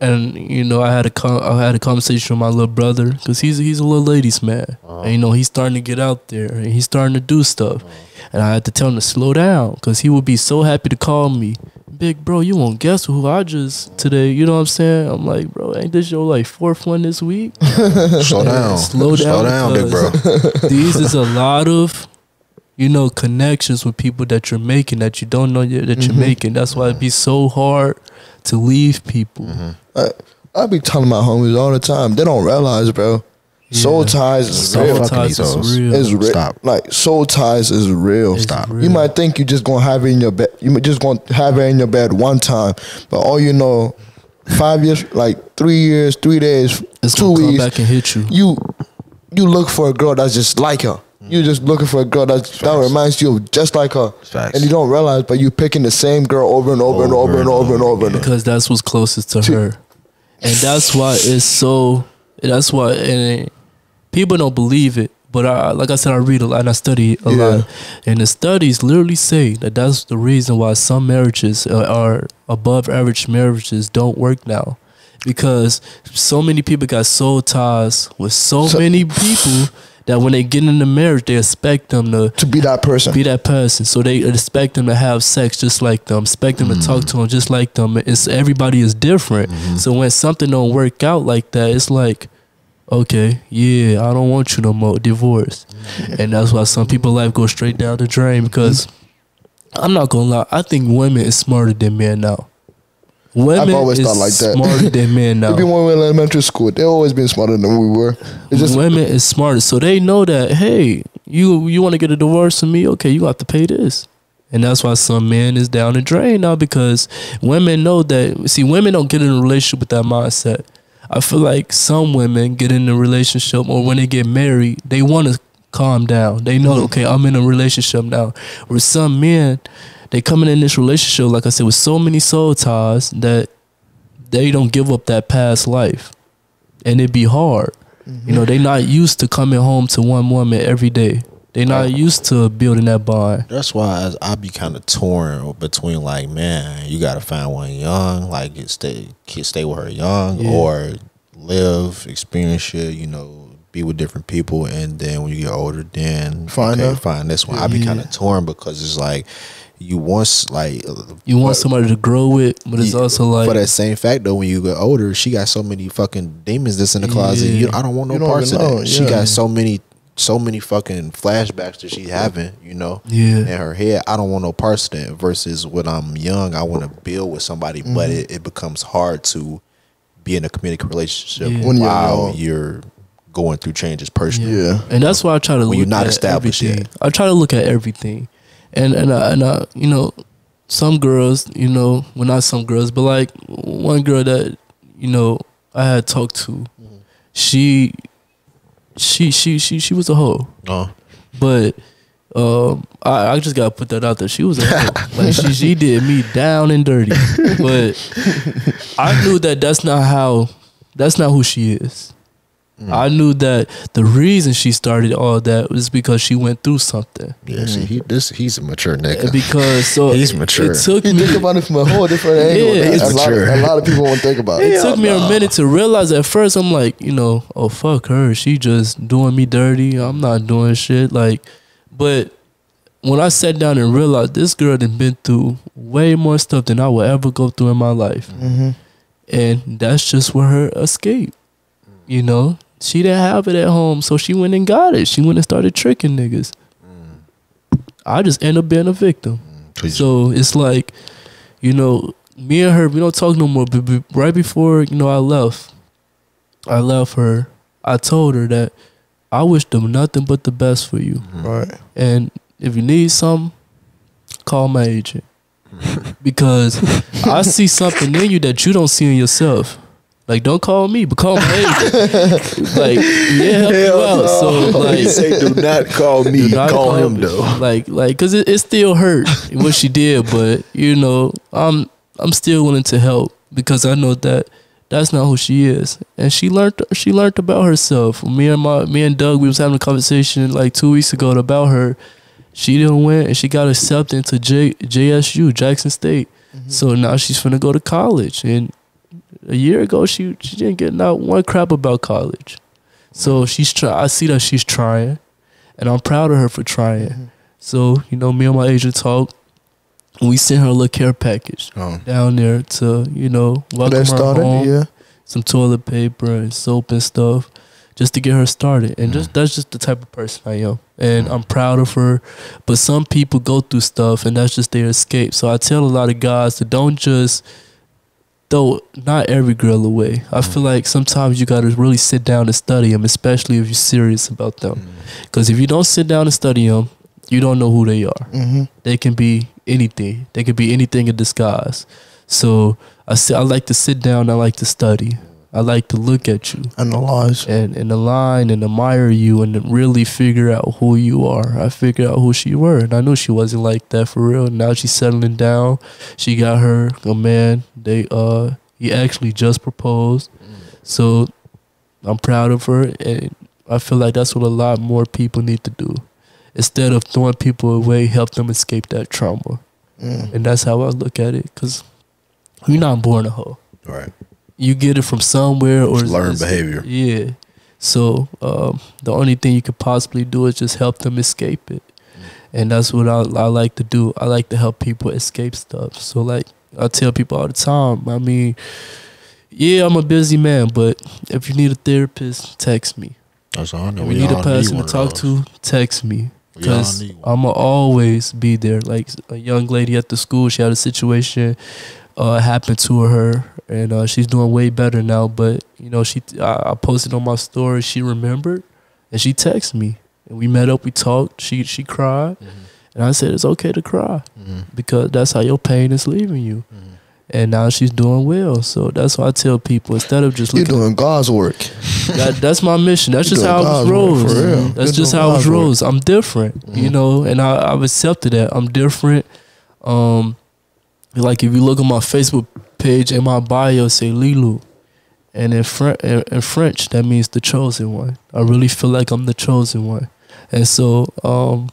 I had a conversation with my little brother, because he's a little ladies man, and he's starting to get out there and he's starting to do stuff, and I had to tell him to slow down, because he would be so happy to call me, big bro, you won't guess who I just today. You know what I'm saying? I'm like, bro, ain't this your like fourth one this week? Slow down, big bro. These is a lot of connections with people that you're making that you don't know yet that you're making. That's why it'd be so hard to leave people. I be telling my homies all the time, they don't realize, bro. Soul ties is real. It's real. Stop. Like, soul ties is real. Stop. You might think you just gonna have it in your bed. You just gonna have it in your bed one time, but all 5 years, like 3 years, 3 days, it's 2 weeks, come back and hit you. You look for a girl that's just like her. You're just looking for a girl that reminds you of just like her. Facts. And you don't realize, but you're picking the same girl over and over and over and over and over. Because that's what's closest to her. And that's why and people don't believe it. But like I said, I read a lot and I study a lot. And the studies literally say that that's the reason why some marriages are above average marriages don't work now. Because so many people got soul ties with so many people that when they get into marriage, they expect them to be that person. So they expect them to have sex just like them, expect them to talk to them just like them. Everybody is different. So when something don't work out like that, it's like, okay, I don't want you no more, divorce. And that's why some people's life goes straight down the drain, because I'm not gonna lie, I think women is smarter than men now. Women I've always thought like that. Smarter than men now. Even when we were in elementary school, they always been smarter than we were. Women is smarter, so they know that, hey, you want to get a divorce from me? Okay, you have to pay this. And that's why some men is down the drain now, because women know that. See, women don't get in a relationship with that mindset. I feel like some women get in a relationship, or when they get married, they want to calm down. They know, okay, I'm in a relationship now. Where some men, they coming in this relationship, like I said, with so many soul ties that they don't give up that past life. And it be hard. They not used to coming home to one woman every day. They not used to building that bond. That's why I be kind of torn between, like, man, you got to find one young, like, stay with her young, or live, experience shit, be with different people, and then when you get older, then find this one. I be kind of torn, because it's like, you want like you want somebody to grow with, but it's also like for that same fact though. When you get older, she got so many fucking demons that's in the closet. I don't want no parts of that. She got so many fucking flashbacks that she's having, in her head. I don't want no parts of that. Versus when I'm young, I want to build with somebody, but it becomes hard to be in a committed relationship while you're going through changes personally. Yeah, and that's why I try to look at everything. I try to look at everything, and I some girls, well, not some girls, but like one girl that I had talked to, she was a hoe. But I just gotta put that out there. She was a hoe. Like she did me down and dirty. But I knew that's not who she is. I knew that the reason she started all that was because she went through something. Yeah, he's a mature nigga. Because he's mature. It took me, think about it from a whole different angle. Yeah, he's mature. A lot of people won't think about it. It took me a minute to realize. At first, I'm like, oh fuck her. She just doing me dirty. I'm not doing shit. Like, but when I sat down and realized this girl had been through way more stuff than I will ever go through in my life, and that's just where her escape. She didn't have it at home, so she went and got it. She went and started tricking niggas. I just end up being a victim. So it's like, me and her, we don't talk no more. But right before, I left her. I told her that I wish them nothing but the best for you. Right. And if you need something, call my agent. Because I see something in you that you don't see in yourself. Like, don't call me, but call my agent. Like, help you out. So, like, you say, do not call me. Call him though. Like, cause it still hurt what she did, but I'm still willing to help because I know that that's not who she is, and she learned about herself. Me and Doug, we was having a conversation like 2 weeks ago about her. She didn't win, and she got accepted into JSU, Jackson State. So now she's finna go to college, and a year ago, she didn't get not one crap about college. So I see that she's trying, and I'm proud of her for trying. So, me and my agent talked. We sent her a little care package down there to, welcome her home. Some toilet paper and soap and stuff just to get her started. And that's just the type of person I am. And I'm proud of her. But some people go through stuff, and that's just their escape. So I tell a lot of guys to don't just throw not every girl away. I feel like sometimes you got to really sit down and study them, especially if you're serious about them. Because if you don't sit down and study them, you don't know who they are. They can be anything. They can be anything in disguise. So I like to sit down. I like to study. I like to look at you, analyze, and align and admire you, and really figure out who you are. I figured out who she were, and I knew she wasn't like that for real. Now she's settling down. She got her a man. He actually just proposed, so I'm proud of her, and I feel like that's what a lot more people need to do. Instead of throwing people away, help them escape that trauma, and that's how I look at it. Cause you're not born a hoe, right? You get it from somewhere or learn behavior. Yeah. So the only thing you could possibly do is just help them escape it. And that's what I like to do. I like to help people escape stuff. So like I tell people all the time, I mean, yeah, I'm a busy man, but if you need a therapist, text me. That's all I know. If you need a person to talk to, text me. Because I'm going to always be there. Like a young lady at the school, she had a situation happened to her, and she's doing way better now. But I posted on my story. She remembered, and she texted me, and we met up. We talked. She cried, and I said it's okay to cry because that's how your pain is leaving you. And now she's doing well. So that's why I tell people, instead of just looking, you're doing God's work. That's my mission. That's just how I was rose. That's just how I was rose. I'm different, and I've accepted that. I'm different. Like if you look at my Facebook page, in my bio say Lilu, and in French that means the chosen one. I really feel like I'm the chosen one, and so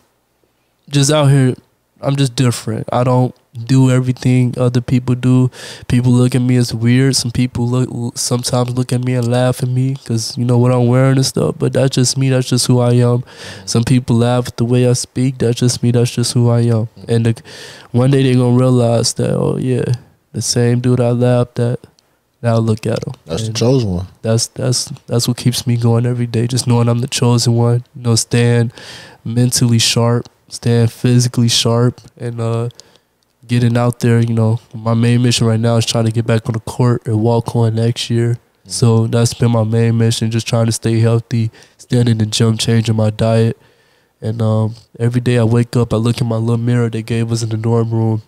just out here I'm just different. I don't do everything other people do. People look at me as weird. Some people sometimes look at me and laugh at me because you know what I'm wearing and stuff. But that's just me. That's just who I am. Some people laugh at the way I speak. That's just me. That's just who I am. And one day they're gonna realize that, oh yeah, the same dude I laughed at. Now look at him. That's the chosen one. That's what keeps me going every day. Just knowing I'm the chosen one. You know, staying mentally sharp, staying physically sharp, and getting out there. You know, my main mission right now is trying to get back on the court and walk on next year. So that's been my main mission. Just trying to stay healthy, staying in the gym, changing my diet, and every day I wake up, I look in my little mirror they gave us in the dorm room.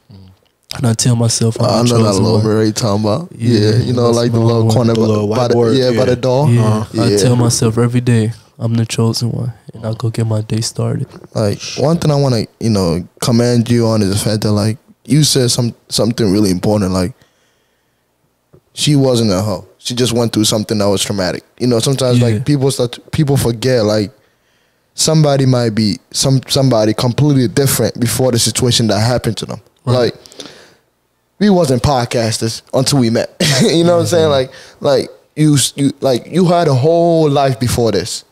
And I tell myself, I know that little mirror you talking about. Yeah, you know, like the little corner by the door. Yeah, I tell myself every day, I'm the chosen one, and I'll go get my day started. Like, one thing I want to, you know, commend you on is the fact that, like, you said something really important. Like, she wasn't a hoe. She just went through something that was traumatic. You know, sometimes like people forget, like, somebody might be somebody completely different before the situation that happened to them. Right. Like, we wasn't podcasters until we met. You know what I'm saying? Like you had a whole life before this.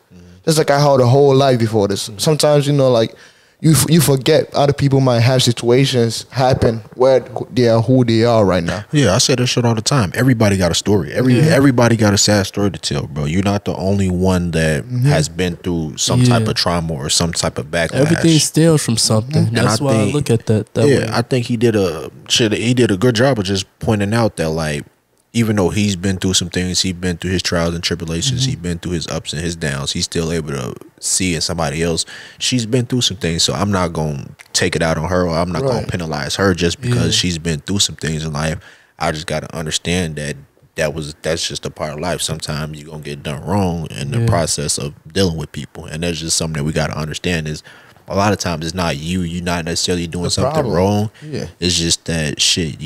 Just like I had a whole life before this. Sometimes, you know, like you forget other people might have situations happen where they are who they are right now. Yeah, I say that shit all the time. Everybody got a story. Everybody got a sad story to tell, bro. You're not the only one that has been through some type of trauma or some type of backlash. Everything stems from something. That's why I look at that way. I think he did a good job of just pointing out that, like, even though he's been through some things, he's been through his trials and tribulations, he's been through his ups and his downs, he's still able to see in somebody else, she's been through some things. So I'm not going to take it out on her, or I'm not going to penalize her just because she's been through some things in life. I just got to understand that that's just a part of life. Sometimes you're going to get done wrong in the process of dealing with people. And that's just something that we got to understand is a lot of times it's not you're not necessarily doing something wrong. Yeah. It's just that shit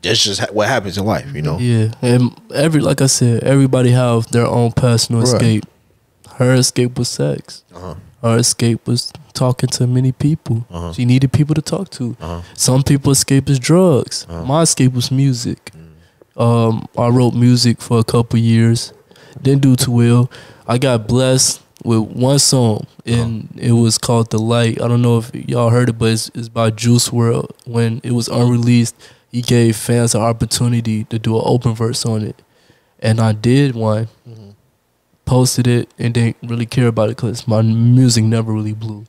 that's just what happens in life, you know? Yeah, and like I said, everybody have their own personal escape. Her escape was sex. Her escape was talking to many people. She needed people to talk to. Some people's escape is drugs. My escape was music. I wrote music for a couple years. Didn't do too well. I got blessed with one song, and it was called The Light. I don't know if y'all heard it, but it's by Juice WRLD. When it was unreleased, he gave fans an opportunity to do an open verse on it. And I did one, posted it, and didn't really care about it because my music never really blew.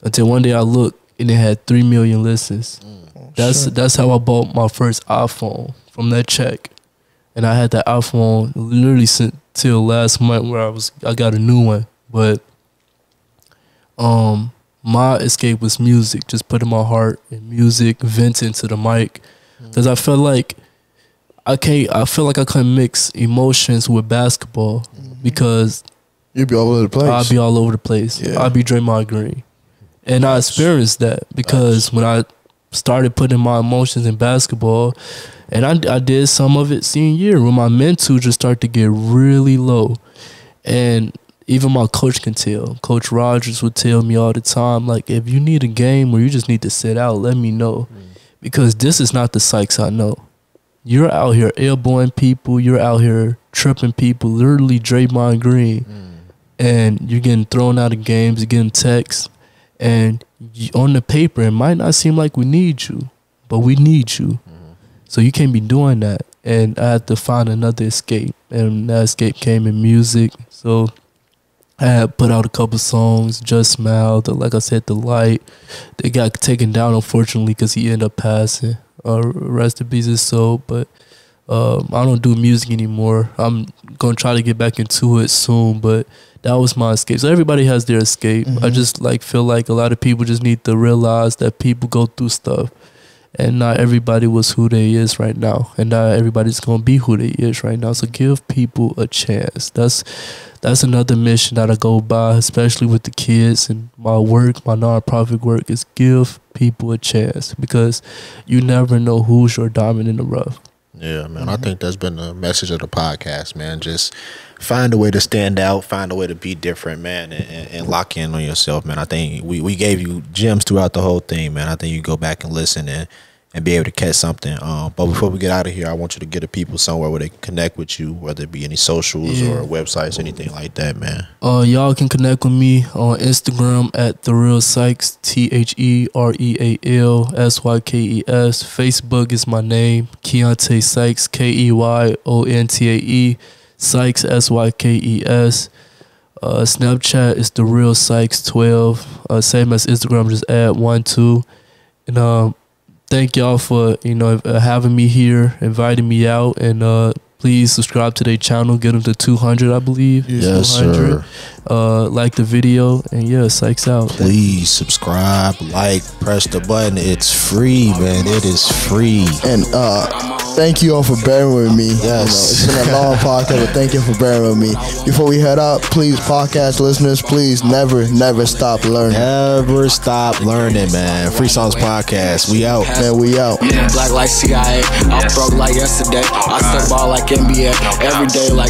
Until one day I looked, and it had 3 million listens. That's how I bought my first iPhone, from that check. And I had that iPhone literally till last month where I got a new one. But my escape was music, just putting my heart in music, venting to the mic. Because I felt like I couldn't mix emotions with basketball because you'd be all over the place. I'd be all over the place. Yeah. I'd be Draymond Green. And I experienced that because when I started putting my emotions in basketball, and I did some of it senior year when my mental just started to get really low. And even my coach can tell. Coach Rogers would tell me all the time, like, if you need a game where you just need to sit out, let me know. Because this is not the Sykes I know. You're out here elbowing people. You're out here tripping people. Literally Draymond Green. And you're getting thrown out of games. You're getting texts. And on the paper, it might not seem like we need you. But we need you. So you can't be doing that. And I had to find another escape. And that escape came in music. So I had put out a couple songs, Just Smile, like I said, The Light. They got taken down, unfortunately, because he ended up passing. Rest in peace his soul. But I don't do music anymore. I'm going to try to get back into it soon, but that was my escape. So everybody has their escape. I just feel like a lot of people just need to realize that people go through stuff. And not everybody was who they is right now. And not everybody's going to be who they is right now. So give people a chance. That's another mission that I go by, especially with the kids. And my work, my nonprofit work, is give people a chance. Because you never know who's your diamond in the rough. Yeah, man. I think that's been the message of the podcast, man. Just find a way to stand out, find a way to be different, man, and lock in on yourself, man. I think we gave you gems throughout the whole thing, man. I think you go back and listen and be able to catch something. But before we get out of here, I want you to get the people somewhere where they can connect with you, whether it be any socials or websites, anything like that, man. Y'all can connect with me on Instagram at The Real Sykes, TheRealSykes. Facebook is my name, Keyontae Sykes, Keyontae Sykes, Sykes. Snapchat is The Real Sykes 12. Same as Instagram, just add 1 2. And thank y'all for having me here, inviting me out, and please subscribe to their channel. Get them to 200, I believe. Yes, 200. Sir. Like the video, and Sykes out. Please subscribe, like, press the button. It's free, man. It is free. And thank you all for bearing with me. Yes. It's been a long podcast, but thank you for bearing with me. Before we head out, please, podcast listeners, please never stop learning. Never stop learning, man. Free Songs Podcast. We out. Man, we out. Black like CIA. I broke like yesterday. I step ball like NBA. Every day like